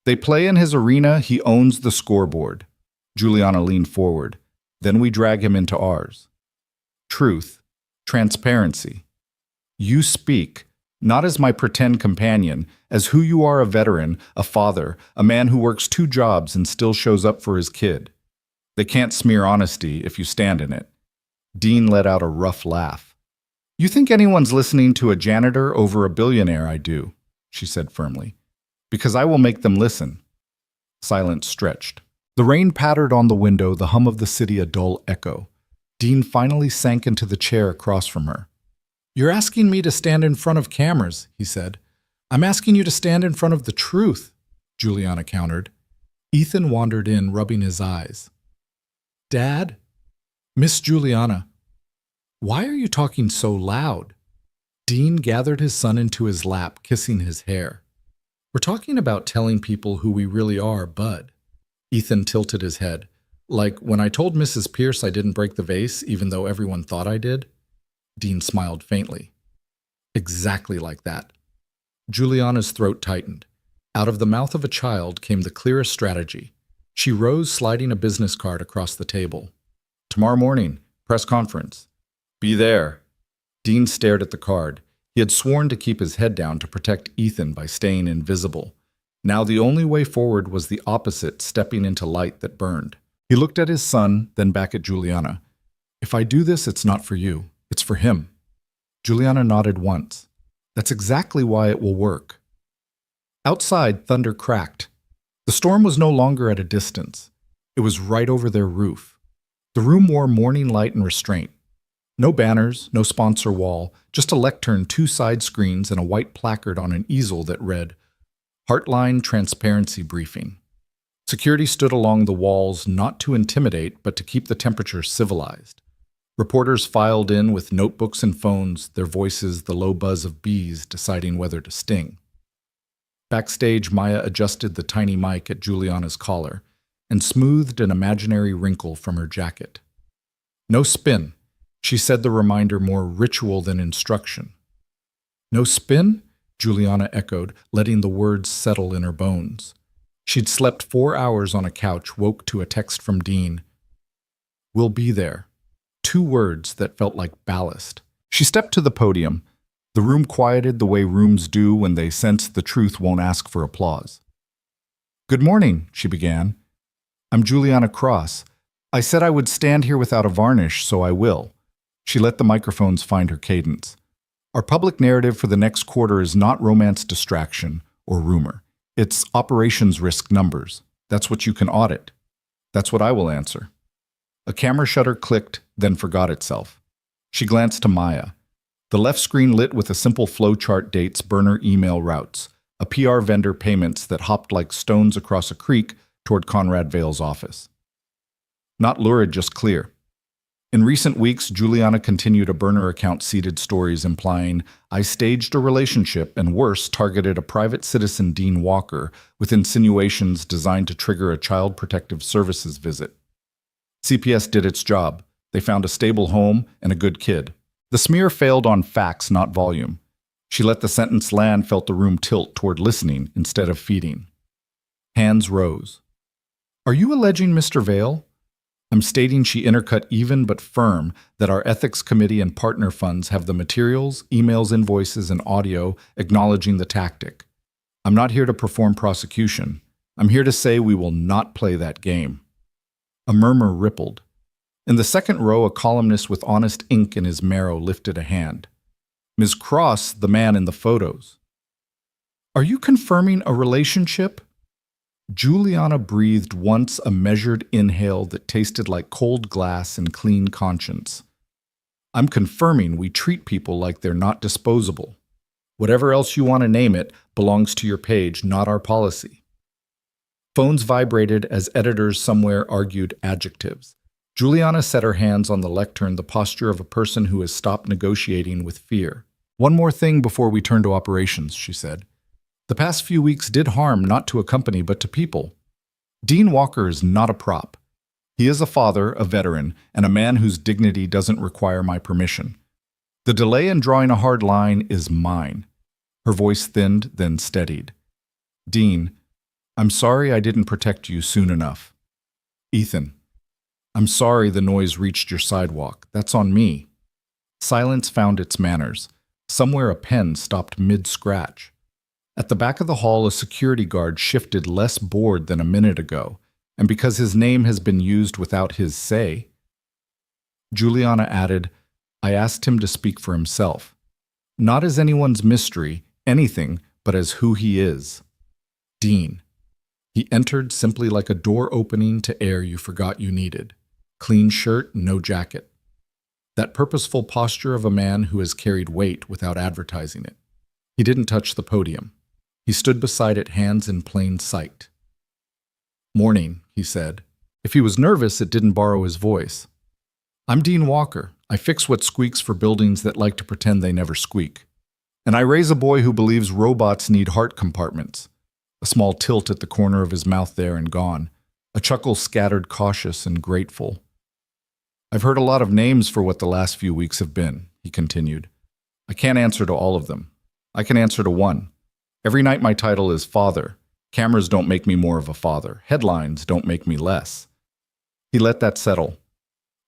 "They play in his arena, he owns the scoreboard." Juliana leaned forward. "Then we drag him into ours." "Truth. Transparency. You speak, not as my pretend companion, as who you are, a veteran, a father, a man who works 2 jobs and still shows up for his kid. They can't smear honesty if you stand in it." Dean let out a rough laugh. "You think anyone's listening to a janitor over a billionaire? I do," she said firmly. "Because I will make them listen." Silence stretched. The rain pattered on the window, the hum of the city a dull echo. Dean finally sank into the chair across from her. "You're asking me to stand in front of cameras," he said. "I'm asking you to stand in front of the truth," Juliana countered. Ethan wandered in, rubbing his eyes. "Dad? Miss Juliana, why are you talking so loud?" Dean gathered his son into his lap, kissing his hair. "We're talking about telling people who we really are, Bud." Ethan tilted his head. "Like when I told Mrs. Pierce I didn't break the vase, even though everyone thought I did?" Dean smiled faintly. "Exactly like that." Juliana's throat tightened. Out of the mouth of a child came the clearest strategy. She rose, sliding a business card across the table. "Tomorrow morning, press conference. Be there." Dean stared at the card. He had sworn to keep his head down to protect Ethan by staying invisible. Now the only way forward was the opposite, stepping into light that burned. He looked at his son, then back at Juliana. "If I do this, it's not for you. It's for him." Juliana nodded once. "That's exactly why it will work." Outside, thunder cracked. The storm was no longer at a distance. It was right over their roof. The room wore morning light and restraint. No banners, no sponsor wall, just a lectern, 2 side screens, and a white placard on an easel that read, "Heartline Transparency Briefing." Security stood along the walls, not to intimidate, but to keep the temperature civilized. Reporters filed in with notebooks and phones, their voices the low buzz of bees deciding whether to sting. Backstage, Maya adjusted the tiny mic at Juliana's collar and smoothed an imaginary wrinkle from her jacket. "No spin." She said the reminder more ritual than instruction. "No spin?" Juliana echoed, letting the words settle in her bones. She'd slept 4 hours on a couch, woke to a text from Dean. "We'll be there." 2 words that felt like ballast. She stepped to the podium. The room quieted the way rooms do when they sense the truth won't ask for applause. "Good morning," she began. "I'm Juliana Cross. I said I would stand here without a varnish, so I will." She let the microphones find her cadence. "Our public narrative for the next quarter is not romance distraction or rumor. It's operations risk numbers. That's what you can audit. That's what I will answer." A camera shutter clicked, then forgot itself. She glanced to Maya. The left screen lit with a simple flowchart: dates, burner email routes, a PR vendor payments that hopped like stones across a creek toward Conrad Vale's office. Not lurid, just clear. In recent weeks, Juliana continued a burner account seeded stories implying, I staged a relationship and worse, targeted a private citizen, Dean Walker, with insinuations designed to trigger a Child Protective Services visit. CPS did its job. They found a stable home and a good kid. The smear failed on facts, not volume. She let the sentence land, felt the room tilt toward listening instead of feeding. Hands rose. Are you alleging Mr. Vale? I'm stating, she intercut even but firm, that our ethics committee and partner funds have the materials, emails, invoices, and audio acknowledging the tactic. I'm not here to perform prosecution. I'm here to say we will not play that game. A murmur rippled. In the second row, a columnist with honest ink in his marrow lifted a hand. Ms. Cross, the man in the photos. Are you confirming a relationship? Juliana breathed once, a measured inhale that tasted like cold glass and clean conscience. I'm confirming we treat people like they're not disposable. Whatever else you want to name it belongs to your page, not our policy. Phones vibrated as editors somewhere argued adjectives. Juliana set her hands on the lectern, the posture of a person who has stopped negotiating with fear. One more thing before we turn to operations, she said. The past few weeks did harm not to a company but to people. Dean Walker is not a prop. He is a father, a veteran, and a man whose dignity doesn't require my permission. The delay in drawing a hard line is mine. Her voice thinned, then steadied. Dean, I'm sorry I didn't protect you soon enough. Ethan, I'm sorry the noise reached your sidewalk. That's on me. Silence found its manners. Somewhere a pen stopped mid-scratch. At the back of the hall, a security guard shifted, less bored than a minute ago, and because his name has been used without his say. Juliana added, I asked him to speak for himself. Not as anyone's mystery, anything, but as who he is. Dean. He entered simply like a door opening to air you forgot you needed. Clean shirt, no jacket. That purposeful posture of a man who has carried weight without advertising it. He didn't touch the podium. He stood beside it, hands in plain sight. Morning, he said. If he was nervous, it didn't borrow his voice. I'm Dean Walker. I fix what squeaks for buildings that like to pretend they never squeak. And I raise a boy who believes robots need heart compartments. A small tilt at the corner of his mouth there and gone. A chuckle scattered, cautious and grateful. I've heard a lot of names for what the last few weeks have been, he continued. I can't answer to all of them. I can answer to one. Every night my title is father. Cameras don't make me more of a father. Headlines don't make me less. He let that settle.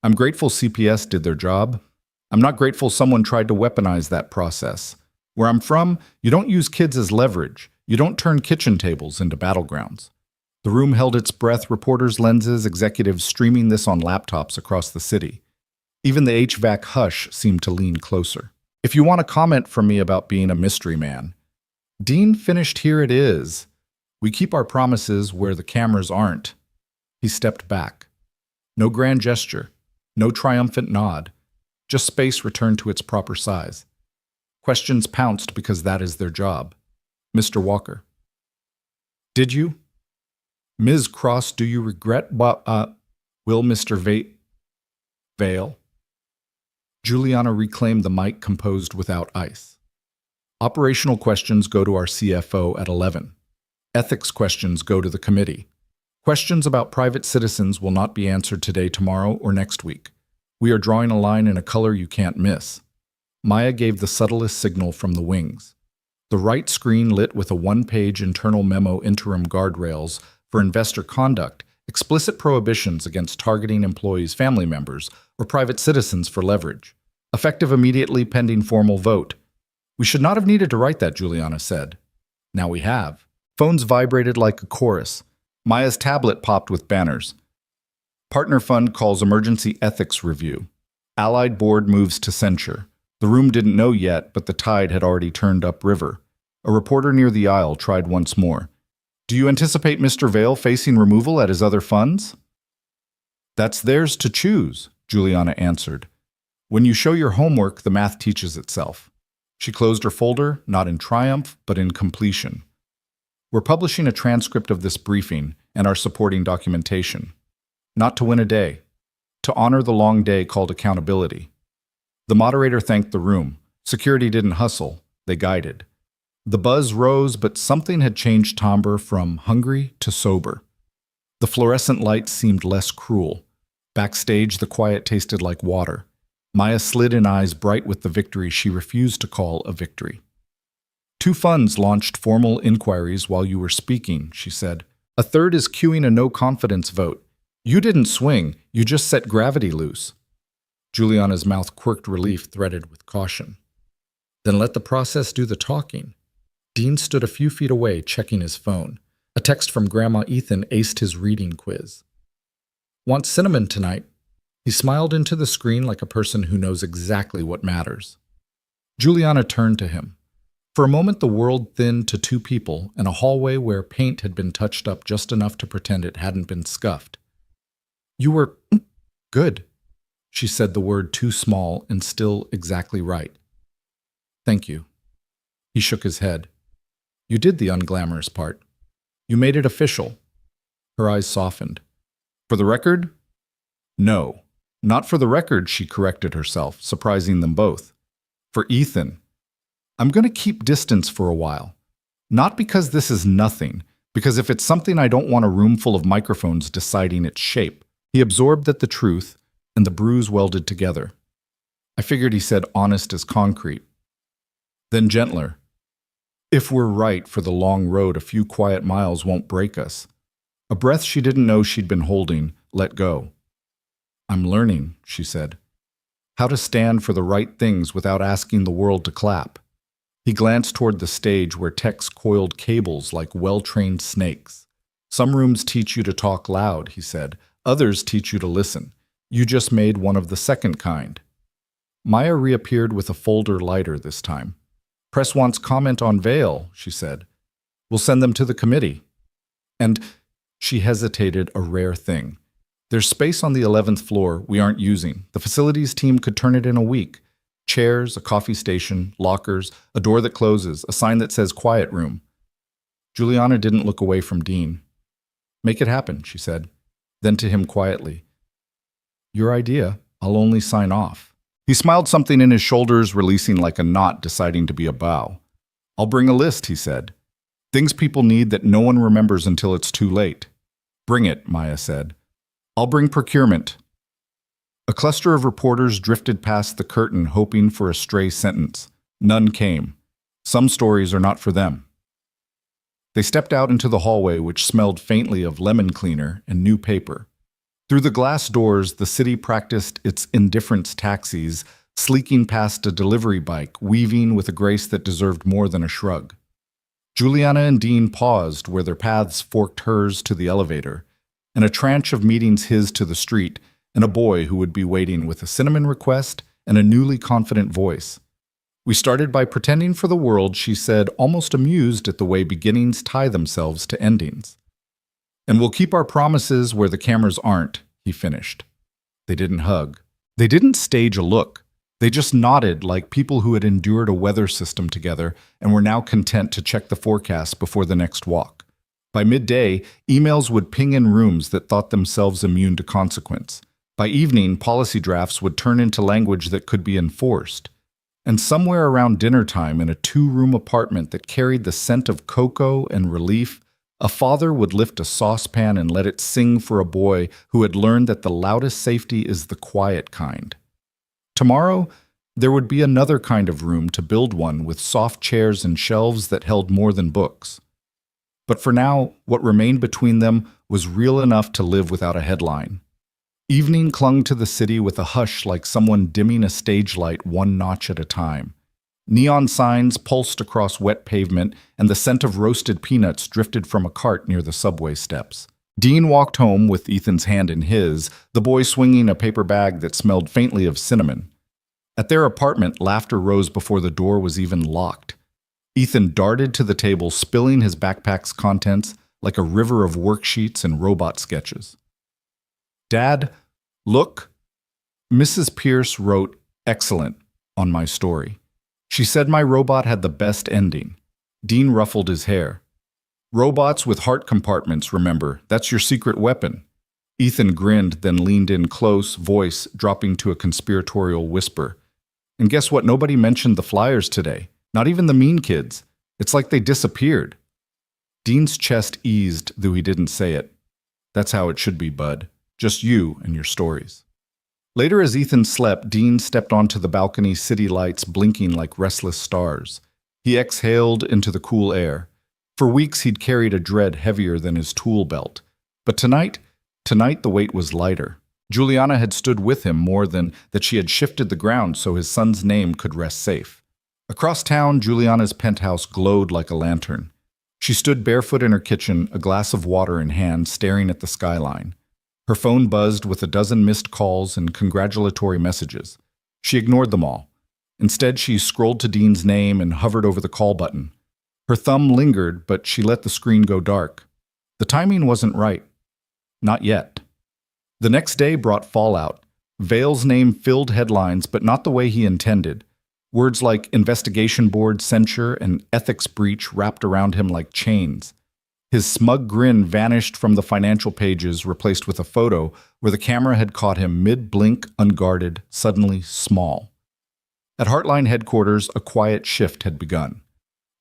I'm grateful CPS did their job. I'm not grateful someone tried to weaponize that process. Where I'm from, you don't use kids as leverage. You don't turn kitchen tables into battlegrounds. The room held its breath, reporters' lenses, executives streaming this on laptops across the city. Even the HVAC hush seemed to lean closer. If you want a comment from me about being a mystery man, Dean finished, here it is. We keep our promises where the cameras aren't. He stepped back. No grand gesture, no triumphant nod, just space returned to its proper size. Questions pounced because that is their job. Mr. Walker. Did you? Ms. Cross, do you regret will Mr. Vale? Juliana reclaimed the mic, composed without ice. Operational questions go to our CFO at 11. Ethics questions go to the committee. Questions about private citizens will not be answered today, tomorrow, or next week. We are drawing a line in a color you can't miss. Maya gave the subtlest signal from the wings. The right screen lit with a one-page internal memo, interim guardrails for investor conduct, explicit prohibitions against targeting employees, family members, or private citizens for leverage. Effective immediately, pending formal vote. We should not have needed to write that, Juliana said. Now we have. Phones vibrated like a chorus. Maya's tablet popped with banners. Partner Fund calls emergency ethics review. Allied board moves to censure. The room didn't know yet, but the tide had already turned upriver. A reporter near the aisle tried once more. Do you anticipate Mr. Vale facing removal at his other funds? That's theirs to choose, Juliana answered. When you show your homework, the math teaches itself. She closed her folder, not in triumph, but in completion. We're publishing a transcript of this briefing and our supporting documentation. Not to win a day. to honor the long day called accountability. The moderator thanked the room. Security didn't hustle, they guided. The buzz rose, but something had changed timbre from hungry to sober. The fluorescent lights seemed less cruel. Backstage, the quiet tasted like water. Maya slid in eyes bright with the victory she refused to call a victory. 2 funds launched formal inquiries while you were speaking, she said. A third is queuing a no-confidence vote. You didn't swing, you just set gravity loose. Juliana's mouth quirked relief threaded with caution. Then let the process do the talking. Dean stood a few feet away, checking his phone. A text from Grandma Ethan aced his reading quiz. Want cinnamon tonight? He smiled into the screen like a person who knows exactly what matters. Juliana turned to him. For a moment, the world thinned to 2 people in a hallway where paint had been touched up just enough to pretend it hadn't been scuffed. You were good. She said the word too small and still exactly right. Thank you. He shook his head. You did the unglamorous part. You made it official. Her eyes softened. For the record? No. Not for the record, she corrected herself, surprising them both. For Ethan. I'm going to keep distance for a while. Not because this is nothing, because if it's something I don't want a room full of microphones deciding its shape. He absorbed at the truth, and the bruise welded together. I figured he said honest as concrete. Then gentler. If we're right for the long road, a few quiet miles won't break us. A breath she didn't know she'd been holding, let go. I'm learning, she said. How to stand for the right things without asking the world to clap. He glanced toward the stage where techs coiled cables like well-trained snakes. Some rooms teach you to talk loud, he said. Others teach you to listen. You just made one of the second kind. Maya reappeared with a folder lighter this time. Press wants comment on Vale, she said. We'll send them to the committee. And she hesitated, a rare thing. There's space on the 11th floor we aren't using. The facilities team could turn it in a week. Chairs, a coffee station, lockers, a door that closes, a sign that says quiet room. Juliana didn't look away from Dean. Make it happen, she said. Then to him quietly. Your idea, I'll only sign off. He smiled something in his shoulders, releasing like a knot deciding to be a bow. I'll bring a list, he said. Things people need that no one remembers until it's too late. Bring it, Maya said. I'll bring procurement. A cluster of reporters drifted past the curtain, hoping for a stray sentence. None came. Some stories are not for them. They stepped out into the hallway, which smelled faintly of lemon cleaner and new paper. Through the glass doors, the city practiced its indifference taxis, sleeking past a delivery bike, weaving with a grace that deserved more than a shrug. Juliana and Dean paused where their paths forked hers to the elevator, and a tranche of meetings his to the street, and a boy who would be waiting with a cinnamon request and a newly confident voice. We started by pretending for the world, she said, almost amused at the way beginnings tie themselves to endings. And we'll keep our promises where the cameras aren't, he finished. They didn't hug. They didn't stage a look. They just nodded like people who had endured a weather system together and were now content to check the forecast before the next walk. By midday, emails would ping in rooms that thought themselves immune to consequence. By evening, policy drafts would turn into language that could be enforced. And somewhere around dinner time in a 2-room apartment that carried the scent of cocoa and relief, a father would lift a saucepan and let it sing for a boy who had learned that the loudest safety is the quiet kind. Tomorrow, there would be another kind of room to build one with soft chairs and shelves that held more than books. But for now, what remained between them was real enough to live without a headline. Evening clung to the city with a hush like someone dimming a stage light one notch at a time. Neon signs pulsed across wet pavement, and the scent of roasted peanuts drifted from a cart near the subway steps. Dean walked home with Ethan's hand in his, the boy swinging a paper bag that smelled faintly of cinnamon. At their apartment, laughter rose before the door was even locked. Ethan darted to the table, spilling his backpack's contents like a river of worksheets and robot sketches. Dad, look. Mrs. Pierce wrote, excellent, on my story. She said my robot had the best ending. Dean ruffled his hair. Robots with heart compartments, remember, that's your secret weapon. Ethan grinned, then leaned in close, voice dropping to a conspiratorial whisper. And guess what? Nobody mentioned the flyers today. Not even the mean kids. It's like they disappeared. Dean's chest eased, though he didn't say it. That's how it should be, bud. Just you and your stories. Later, as Ethan slept, Dean stepped onto the balcony, city lights blinking like restless stars. He exhaled into the cool air. For weeks, he'd carried a dread heavier than his tool belt. But tonight the weight was lighter. Juliana had stood with him more than that she had shifted the ground so his son's name could rest safe. Across town, Juliana's penthouse glowed like a lantern. She stood barefoot in her kitchen, a glass of water in hand, staring at the skyline. Her phone buzzed with a dozen missed calls and congratulatory messages. She ignored them all. Instead, she scrolled to Dean's name and hovered over the call button. Her thumb lingered, but she let the screen go dark. The timing wasn't right. Not yet. The next day brought fallout. Vale's name filled headlines, but not the way he intended. Words like investigation board, censure, and ethics breach wrapped around him like chains. His smug grin vanished from the financial pages, replaced with a photo where the camera had caught him mid-blink, unguarded, suddenly small. At Heartline headquarters, a quiet shift had begun.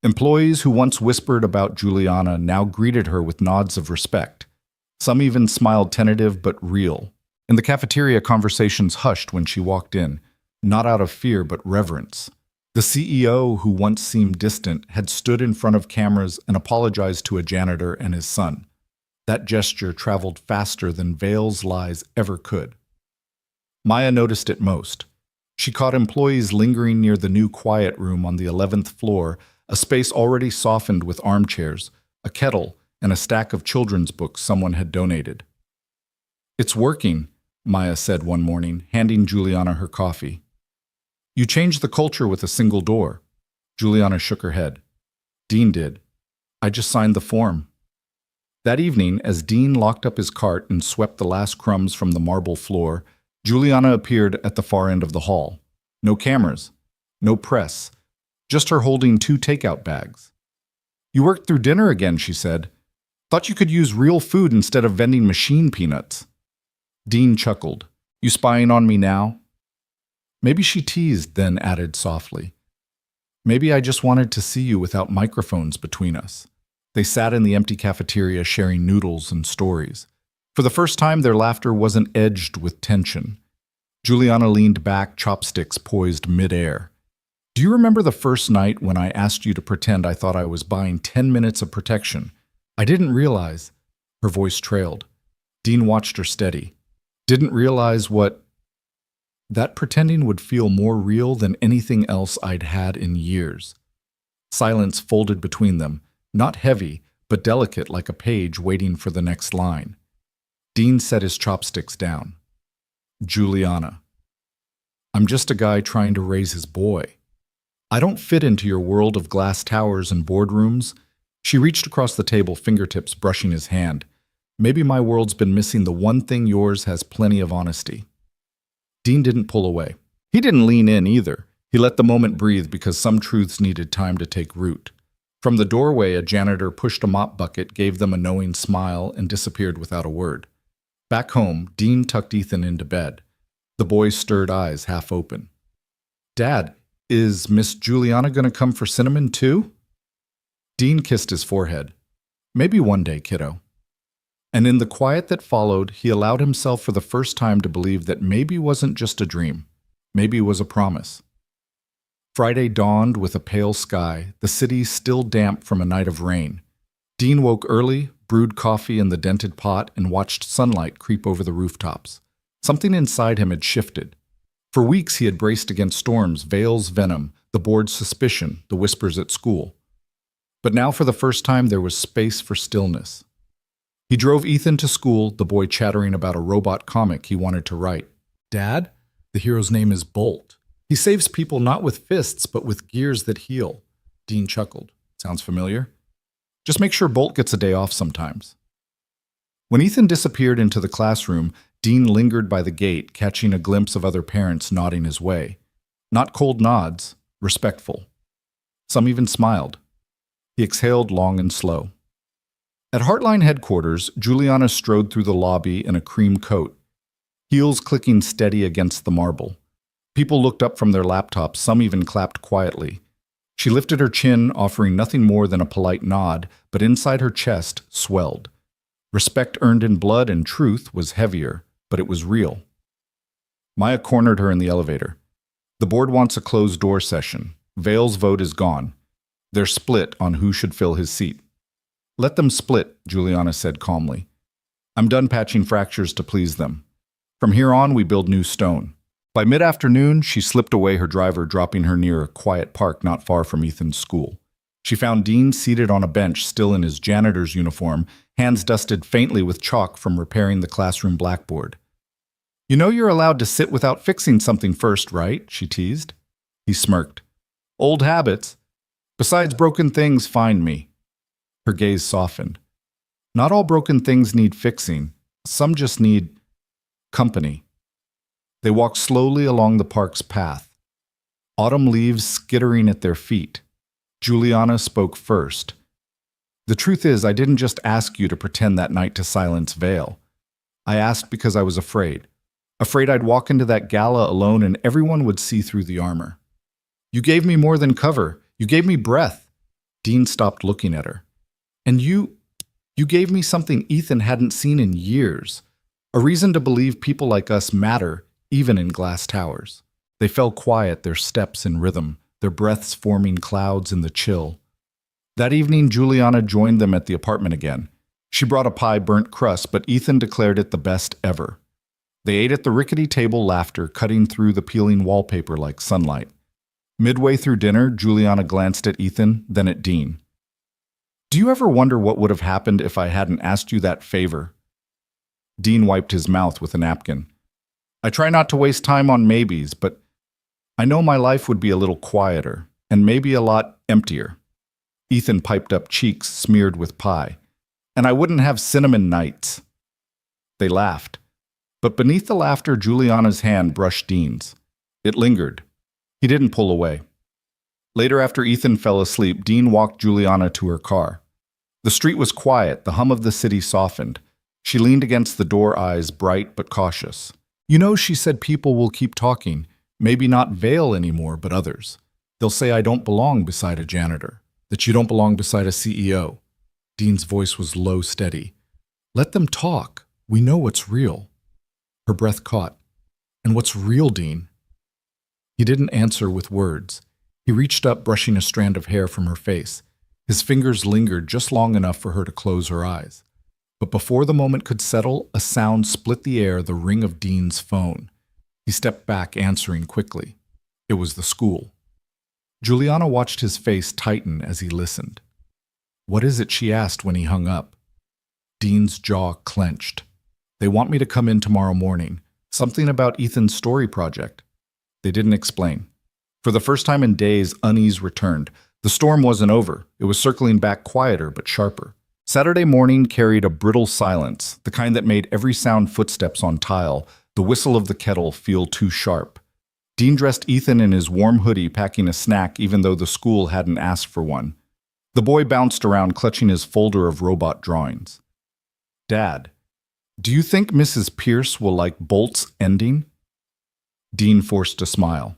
Employees who once whispered about Juliana now greeted her with nods of respect. Some even smiled, tentative but real. In the cafeteria, conversations hushed when she walked in, not out of fear but reverence. The CEO, who once seemed distant, had stood in front of cameras and apologized to a janitor and his son. That gesture traveled faster than Vale's lies ever could. Maya noticed it most. She caught employees lingering near the new quiet room on the 11th floor, a space already softened with armchairs, a kettle, and a stack of children's books someone had donated. "It's working," Maya said one morning, handing Juliana her coffee. "You changed the culture with a single door." Juliana shook her head. "Dean did. I just signed the form." That evening, as Dean locked up his cart and swept the last crumbs from the marble floor, Juliana appeared at the far end of the hall. No cameras, no press, just her holding 2 takeout bags. "You worked through dinner again," she said. "Thought you could use real food instead of vending machine peanuts." Dean chuckled. "You spying on me now?" Maybe she teased, then added softly, "Maybe I just wanted to see you without microphones between us." They sat in the empty cafeteria sharing noodles and stories. For the first time, their laughter wasn't edged with tension. Juliana leaned back, chopsticks poised midair. "Do you remember the first night when I asked you to pretend I thought I was buying 10 minutes of protection? I didn't realize." Her voice trailed. Dean watched her steady. "Didn't realize what?" "That pretending would feel more real than anything else I'd had in years." Silence folded between them, not heavy, but delicate like a page waiting for the next line. Dean set his chopsticks down. "Juliana, I'm just a guy trying to raise his boy. I don't fit into your world of glass towers and boardrooms." She reached across the table, fingertips brushing his hand. "Maybe my world's been missing the one thing yours has plenty of honesty." Dean didn't pull away. He didn't lean in either. He let the moment breathe because some truths needed time to take root. From the doorway, a janitor pushed a mop bucket, gave them a knowing smile, and disappeared without a word. Back home, Dean tucked Ethan into bed. The boy's stirred eyes half open. "Dad, is Miss Juliana going to come for cinnamon too?" Dean kissed his forehead. "Maybe one day, kiddo." And in the quiet that followed, he allowed himself for the first time to believe that maybe wasn't just a dream. Maybe was a promise. Friday dawned with a pale sky, the city still damp from a night of rain. Dean woke early, brewed coffee in the dented pot, and watched sunlight creep over the rooftops. Something inside him had shifted. For weeks he had braced against storms, Vale's venom, the board's suspicion, the whispers at school. But now for the first time there was space for stillness. He drove Ethan to school, the boy chattering about a robot comic he wanted to write. "Dad, the hero's name is Bolt. He saves people not with fists, but with gears that heal." Dean chuckled. "Sounds familiar? Just make sure Bolt gets a day off sometimes." When Ethan disappeared into the classroom, Dean lingered by the gate, catching a glimpse of other parents nodding his way. Not cold nods, respectful. Some even smiled. He exhaled long and slow. At Heartline headquarters, Juliana strode through the lobby in a cream coat, heels clicking steady against the marble. People looked up from their laptops, some even clapped quietly. She lifted her chin, offering nothing more than a polite nod, but inside her chest swelled. Respect earned in blood and truth was heavier, but it was real. Maya cornered her in the elevator. The board wants a closed-door session. Vale's vote is gone. They're split on who should fill his seat. Let them split, Juliana said calmly. I'm done patching fractures to please them. From here on, we build new stone. By mid-afternoon, she slipped away her driver, dropping her near a quiet park not far from Ethan's school. She found Dean seated on a bench, still in his janitor's uniform, hands dusted faintly with chalk from repairing the classroom blackboard. You know you're allowed to sit without fixing something first, right? She teased. He smirked. Old habits. Besides broken things, find me. Her gaze softened. Not all broken things need fixing. Some just need company. They walked slowly along the park's path, autumn leaves skittering at their feet. Juliana spoke first. The truth is, I didn't just ask you to pretend that night to silence Vale. I asked because I was afraid. Afraid I'd walk into that gala alone and everyone would see through the armor. You gave me more than cover. You gave me breath. Dean stopped looking at her. And you gave me something Ethan hadn't seen in years. A reason to believe people like us matter, even in glass towers. They fell quiet, their steps in rhythm, their breaths forming clouds in the chill. That evening, Juliana joined them at the apartment again. She brought a pie burnt crust, but Ethan declared it the best ever. They ate at the rickety table, laughter cutting through the peeling wallpaper like sunlight. Midway through dinner, Juliana glanced at Ethan, then at Dean. Do you ever wonder what would have happened if I hadn't asked you that favor? Dean wiped his mouth with a napkin. I try not to waste time on maybes, but I know my life would be a little quieter, and maybe a lot emptier. Ethan piped up, cheeks smeared with pie. And I wouldn't have cinnamon nights. They laughed. But beneath the laughter, Juliana's hand brushed Dean's. It lingered. He didn't pull away. Later, after Ethan fell asleep, Dean walked Juliana to her car. The street was quiet, the hum of the city softened. She leaned against the door, eyes bright but cautious. You know, she said, people will keep talking. Maybe not Vale anymore, but others. They'll say I don't belong beside a janitor, that you don't belong beside a CEO. Dean's voice was low, steady. Let them talk. We know what's real. Her breath caught. And what's real, Dean? He didn't answer with words. He reached up, brushing a strand of hair from her face. His fingers lingered just long enough for her to close her eyes. But before the moment could settle, a sound split the air, the ring of Dean's phone. He stepped back, answering quickly. It was the school. Juliana watched his face tighten as he listened. What is it? She asked when he hung up. Dean's jaw clenched. They want me to come in tomorrow morning. Something about Ethan's story project. They didn't explain. For the first time in days, unease returned. The storm wasn't over. It was circling back, quieter but sharper. Saturday morning carried a brittle silence, the kind that made every sound, footsteps on tile, the whistle of the kettle, feel too sharp. Dean dressed Ethan in his warm hoodie, packing a snack even though the school hadn't asked for one. The boy bounced around, clutching his folder of robot drawings. Dad, do you think Mrs. Pierce will like Bolt's ending? Dean forced a smile.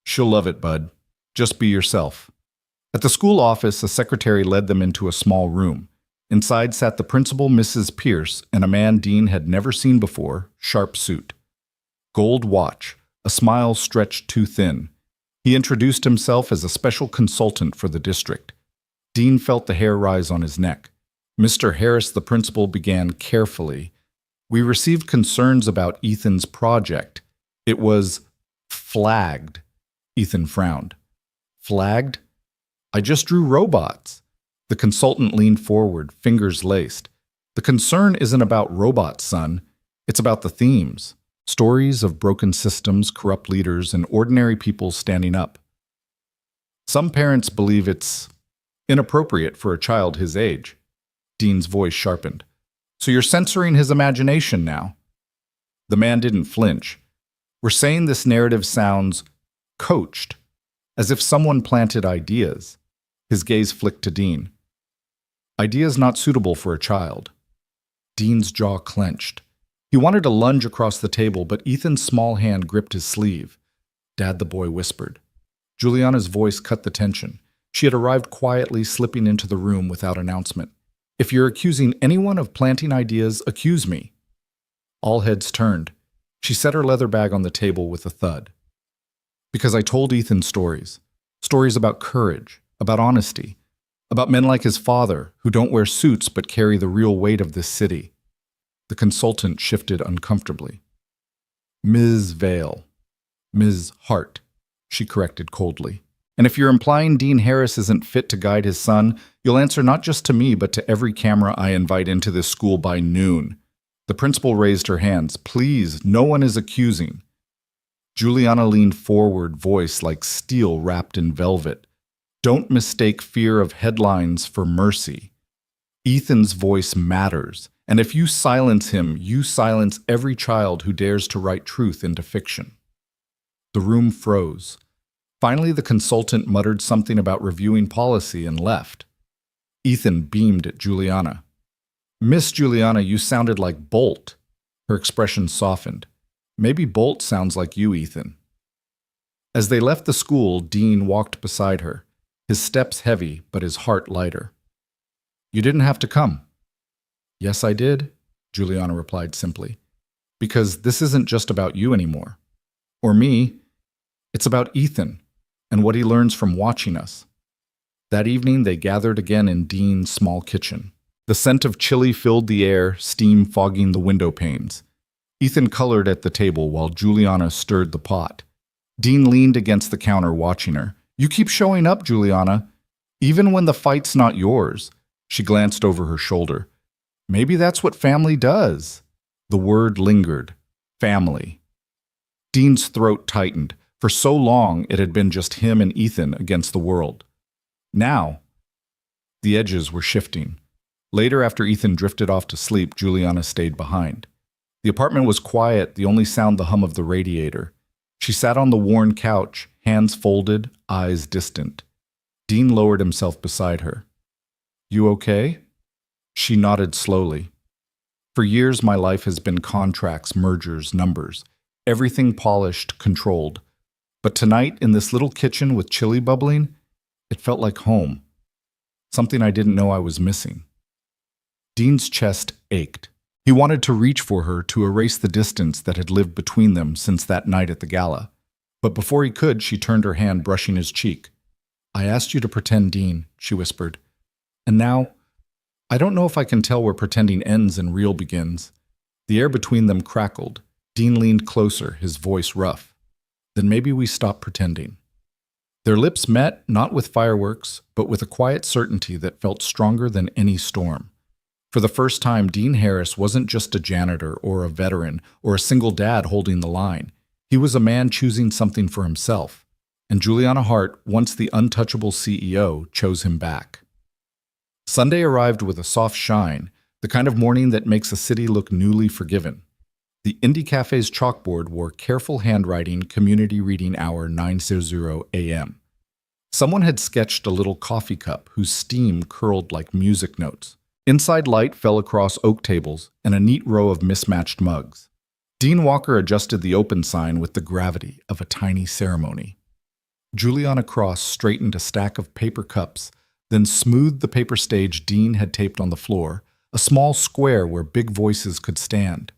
She'll love it, bud. Just be yourself. At the school office, a secretary led them into a small room. Inside sat the principal, Mrs. Pierce, and a man Dean had never seen before, sharp suit. Gold watch, a smile stretched too thin. He introduced himself as a special consultant for the district. Dean felt the hair rise on his neck. Mr. Harris, the principal, began carefully. We received concerns about Ethan's project. It was flagged. Ethan frowned. Flagged? I just drew robots. The consultant leaned forward, fingers laced. The concern isn't about robots, son. It's about the themes. Stories of broken systems, corrupt leaders, and ordinary people standing up. Some parents believe it's inappropriate for a child his age. Dean's voice sharpened. So you're censoring his imagination now? The man didn't flinch. We're saying this narrative sounds coached, as if someone planted ideas. His gaze flicked to Dean. Ideas not suitable for a child. Dean's jaw clenched. He wanted to lunge across the table, but Ethan's small hand gripped his sleeve. Dad, the boy whispered. Juliana's voice cut the tension. She had arrived quietly, slipping into the room without announcement. If you're accusing anyone of planting ideas, accuse me. All heads turned. She set her leather bag on the table with a thud. Because I told Ethan stories. Stories about courage, about honesty, about men like his father who don't wear suits but carry the real weight of this city. The consultant shifted uncomfortably. Ms. Vale. Ms. Hart, she corrected coldly. And if you're implying Dean Harris isn't fit to guide his son, you'll answer not just to me but to every camera I invite into this school by noon. The principal raised her hands. Please, no one is accusing. Juliana leaned forward, voice like steel wrapped in velvet. Don't mistake fear of headlines for mercy. Ethan's voice matters, and if you silence him, you silence every child who dares to write truth into fiction. The room froze. Finally, the consultant muttered something about reviewing policy and left. Ethan beamed at Juliana. Miss Juliana, you sounded like Bolt. Her expression softened. Maybe Bolt sounds like you, Ethan. As they left the school, Dean walked beside her, his steps heavy, but his heart lighter. You didn't have to come. Yes, I did, Juliana replied simply. Because this isn't just about you anymore. Or me. It's about Ethan and what he learns from watching us. That evening, they gathered again in Dean's small kitchen. The scent of chili filled the air, steam fogging the window panes. Ethan colored at the table while Juliana stirred the pot. Dean leaned against the counter watching her. You keep showing up, Juliana. Even when the fight's not yours. She glanced over her shoulder. Maybe that's what family does. The word lingered. Family. Dean's throat tightened. For so long, it had been just him and Ethan against the world. Now, the edges were shifting. Later, after Ethan drifted off to sleep, Juliana stayed behind. The apartment was quiet, the only sound the hum of the radiator. She sat on the worn couch, hands folded, eyes distant. Dean lowered himself beside her. You okay? She nodded slowly. For years, my life has been contracts, mergers, numbers. Everything polished, controlled. But tonight, in this little kitchen with chili bubbling, it felt like home. Something I didn't know I was missing. Dean's chest ached. He wanted to reach for her to erase the distance that had lived between them since that night at the gala. But before he could, she turned her hand, brushing his cheek. I asked you to pretend, Dean, she whispered. And now, I don't know if I can tell where pretending ends and real begins. The air between them crackled. Dean leaned closer, his voice rough. Then maybe we stop pretending. Their lips met, not with fireworks, but with a quiet certainty that felt stronger than any storm. For the first time, Dean Harris wasn't just a janitor or a veteran or a single dad holding the line. He was a man choosing something for himself. And Juliana Hart, once the untouchable CEO, chose him back. Sunday arrived with a soft shine, the kind of morning that makes a city look newly forgiven. The Indie Cafe's chalkboard wore careful handwriting, community reading hour 9:00 a.m. Someone had sketched a little coffee cup whose steam curled like music notes. Inside light fell across oak tables and a neat row of mismatched mugs. Dean Walker adjusted the open sign with the gravity of a tiny ceremony. Juliana Cross straightened a stack of paper cups, then smoothed the paper stage Dean had taped on the floor, a small square where big voices could stand.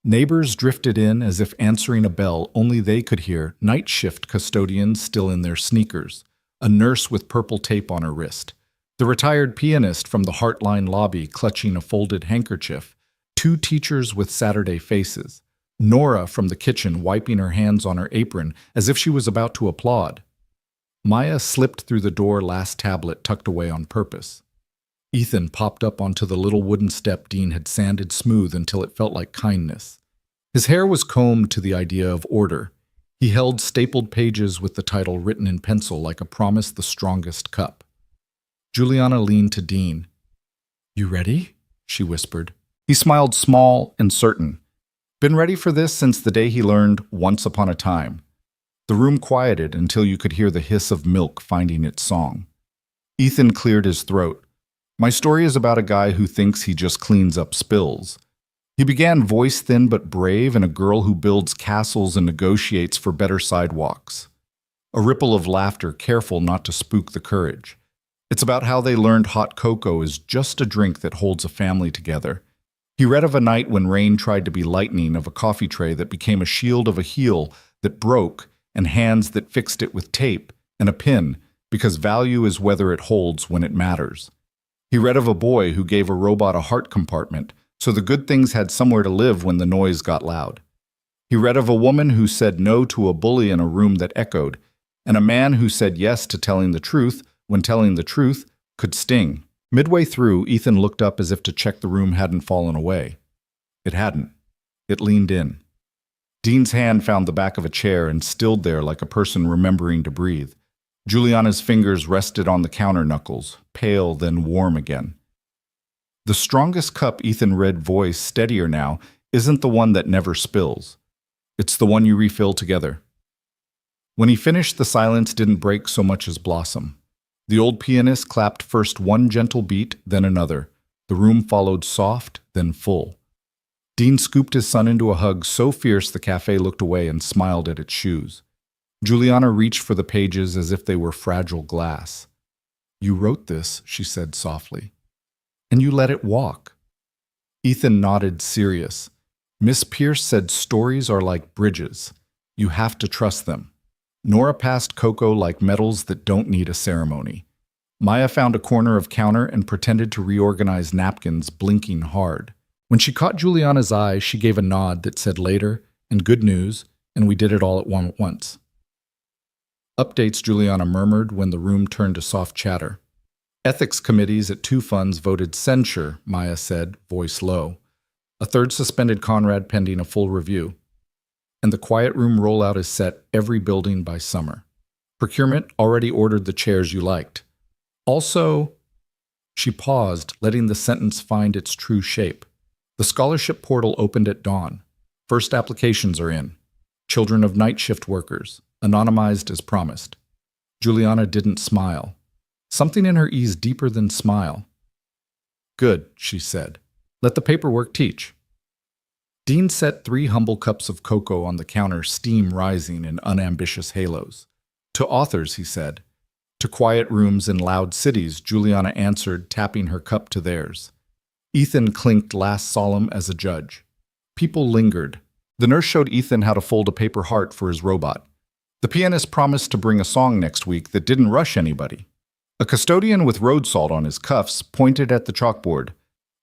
Neighbors drifted in as if answering a bell only they could hear, night shift custodians still in their sneakers, a nurse with purple tape on her wrist, the retired pianist from the Heartline lobby clutching a folded handkerchief, two teachers with Saturday faces, Nora from the kitchen wiping her hands on her apron as if she was about to applaud. Maya slipped through the door, last tablet tucked away on purpose. Ethan popped up onto the little wooden step Dean had sanded smooth until it felt like kindness. His hair was combed to the idea of order. He held stapled pages with the title written in pencil like a promise the strongest cup. Juliana leaned to Dean. You ready? She whispered. He smiled small and certain. Been ready for this since the day he learned once upon a time. The room quieted until you could hear the hiss of milk finding its song. Ethan cleared his throat. My story is about a guy who thinks he just cleans up spills. He began voice thin but brave, and a girl who builds castles and negotiates for better sidewalks. A ripple of laughter, careful not to spook the courage. It's about how they learned hot cocoa is just a drink that holds a family together. He read of a night when rain tried to be lightning, of a coffee tray that became a shield, of a heel that broke, and hands that fixed it with tape, and a pin, because value is whether it holds when it matters. He read of a boy who gave a robot a heart compartment, so the good things had somewhere to live when the noise got loud. He read of a woman who said no to a bully in a room that echoed, and a man who said yes to telling the truth when telling the truth could sting. Midway through, Ethan looked up as if to check the room hadn't fallen away. It hadn't. It leaned in. Dean's hand found the back of a chair and stilled there like a person remembering to breathe. Juliana's fingers rested on the counter knuckles, pale then warm again. The strongest cup, Ethan read, voice steadier now, isn't the one that never spills. It's the one you refill together. When he finished, the silence didn't break so much as blossom. The old pianist clapped first one gentle beat, then another. The room followed soft, then full. Dean scooped his son into a hug so fierce the cafe looked away and smiled at its shoes. Juliana reached for the pages as if they were fragile glass. "You wrote this," she said softly. "And you let it walk." Ethan nodded, serious. "Miss Pierce said stories are like bridges. You have to trust them. Nora passed cocoa like metals that don't need a ceremony. Maya found a corner of counter and pretended to reorganize napkins, blinking hard. When she caught Juliana's eye, she gave a nod that said later, and good news, and we did it all at once. Updates, Juliana murmured when the room turned to soft chatter. Ethics committees at 2 funds voted censure, Maya said, voice low. A third suspended Conrad pending a full review. And the quiet room rollout is set, every building by summer. Procurement already ordered the chairs you liked. Also, she paused, letting the sentence find its true shape. The scholarship portal opened at dawn. First applications are in. Children of night shift workers, anonymized as promised. Juliana didn't smile. Something in her eased deeper than smile. "Good," she said. "Let the paperwork teach." Dean set 3 humble cups of cocoa on the counter, steam rising in unambitious halos. "To authors," he said. "To quiet rooms in loud cities," Juliana answered, tapping her cup to theirs. Ethan clinked, last solemn as a judge. People lingered. The nurse showed Ethan how to fold a paper heart for his robot. The pianist promised to bring a song next week that didn't rush anybody. A custodian with road salt on his cuffs pointed at the chalkboard.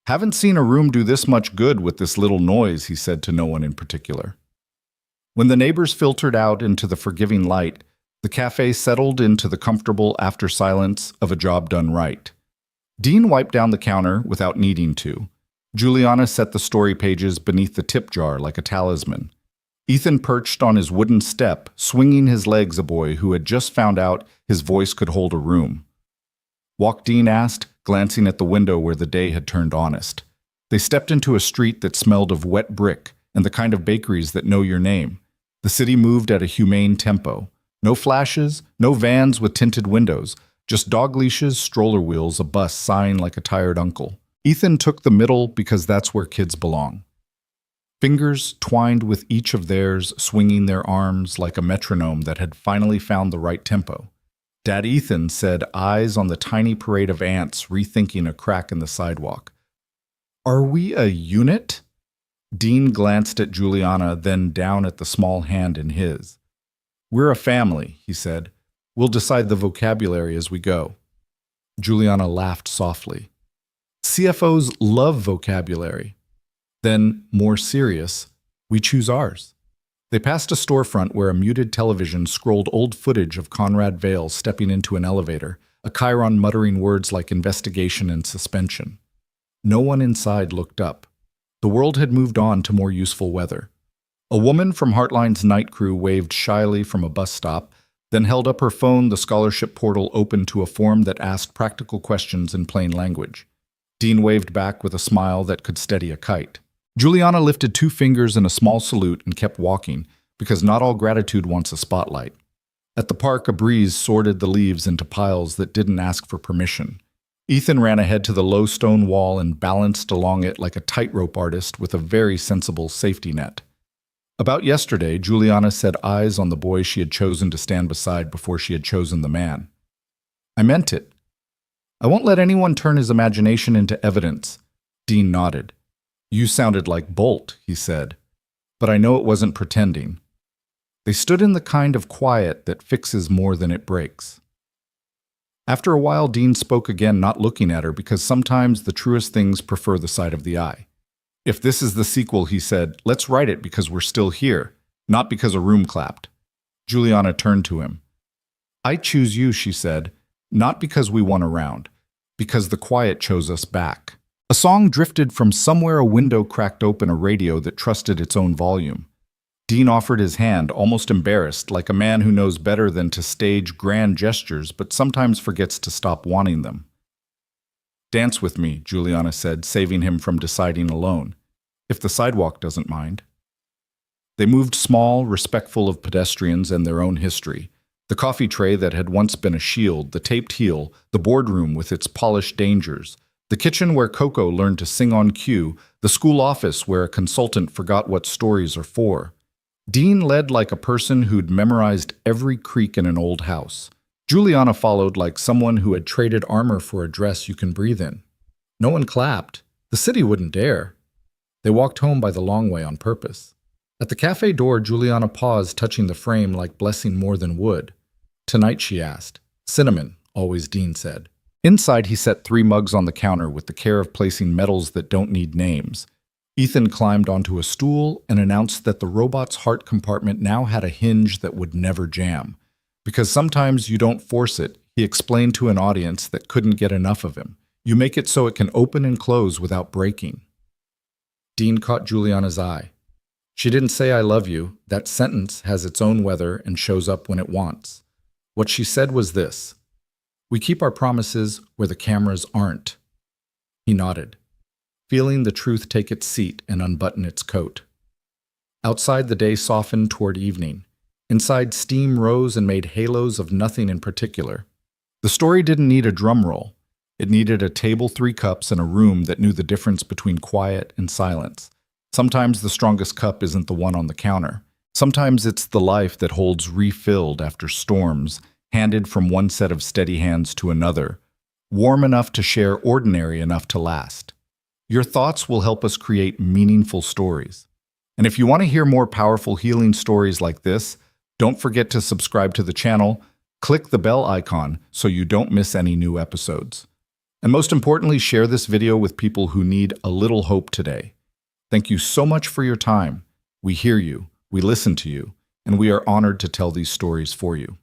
"Haven't seen a room do this much good with this little noise," he said to no one in particular. When the neighbors filtered out into the forgiving light, the cafe settled into the comfortable after silence of a job done right. Dean wiped down the counter without needing to. Juliana set the story pages beneath the tip jar like a talisman. Ethan perched on his wooden step, swinging his legs, a boy who had just found out his voice could hold a room. "Walk," Dean asked, glancing at the window where the day had turned honest. They stepped into a street that smelled of wet brick and the kind of bakeries that know your name. The city moved at a humane tempo. No flashes, no vans with tinted windows, just dog leashes, stroller wheels, a bus sighing like a tired uncle. Ethan took the middle because that's where kids belong. Fingers twined with each of theirs, swinging their arms like a metronome that had finally found the right tempo. Dad Ethan said, eyes on the tiny parade of ants rethinking a crack in the sidewalk. "Are we a unit?" Dean glanced at Juliana, then down at the small hand in his. "We're a family," he said. "We'll decide the vocabulary as we go." Juliana laughed softly. "CFOs love vocabulary." Then, more serious, "We choose ours." They passed a storefront where a muted television scrolled old footage of Conrad Vale stepping into an elevator, a chyron muttering words like investigation and suspension. No one inside looked up. The world had moved on to more useful weather. A woman from Heartline's night crew waved shyly from a bus stop, then held up her phone, the scholarship portal open to a form that asked practical questions in plain language. Dean waved back with a smile that could steady a kite. Juliana lifted 2 fingers in a small salute and kept walking, because not all gratitude wants a spotlight. At the park, a breeze sorted the leaves into piles that didn't ask for permission. Ethan ran ahead to the low stone wall and balanced along it like a tightrope artist with a very sensible safety net. About yesterday, Juliana set eyes on the boy she had chosen to stand beside before she had chosen the man. I meant it. I won't let anyone turn his imagination into evidence. Dean nodded. You sounded like Bolt, he said. But I know it wasn't pretending. They stood in the kind of quiet that fixes more than it breaks. After a while, Dean spoke again, not looking at her, because sometimes the truest things prefer the sight of the eye. If this is the sequel, he said, let's write it because we're still here, not because a room clapped. Juliana turned to him. I choose you, she said, not because we won a round, because the quiet chose us back. A song drifted from somewhere. A window cracked open, a radio that trusted its own volume. Dean offered his hand, almost embarrassed, like a man who knows better than to stage grand gestures but sometimes forgets to stop wanting them. Dance with me, Juliana said, saving him from deciding alone, if the sidewalk doesn't mind. They moved small, respectful of pedestrians and their own history. The coffee tray that had once been a shield, the taped heel, the boardroom with its polished dangers, the kitchen where Coco learned to sing on cue, the school office where a consultant forgot what stories are for. Dean led like a person who'd memorized every creak in an old house. Juliana followed like someone who had traded armor for a dress you can breathe in. No one clapped. The city wouldn't dare. They walked home by the long way on purpose. At the cafe door, Juliana paused, touching the frame like blessing more than wood. Tonight, she asked. Cinnamon, always Dean said. Inside, he set 3 mugs on the counter with the care of placing medals that don't need names. Ethan climbed onto a stool and announced that the robot's heart compartment now had a hinge that would never jam. Because sometimes you don't force it, he explained to an audience that couldn't get enough of him. You make it so it can open and close without breaking. Dean caught Juliana's eye. She didn't say I love you. That sentence has its own weather and shows up when it wants. What she said was this: we keep our promises where the cameras aren't. He nodded, feeling the truth take its seat and unbutton its coat. Outside, the day softened toward evening. Inside, steam rose and made halos of nothing in particular. The story didn't need a drum roll. It needed a table, 3 cups, and a room that knew the difference between quiet and silence. Sometimes the strongest cup isn't the one on the counter. Sometimes it's the life that holds refilled after storms, handed from one set of steady hands to another, warm enough to share, ordinary enough to last. Your thoughts will help us create meaningful stories. And if you want to hear more powerful healing stories like this, don't forget to subscribe to the channel, click the bell icon so you don't miss any new episodes. And most importantly, share this video with people who need a little hope today. Thank you so much for your time. We hear you, we listen to you, and we are honored to tell these stories for you.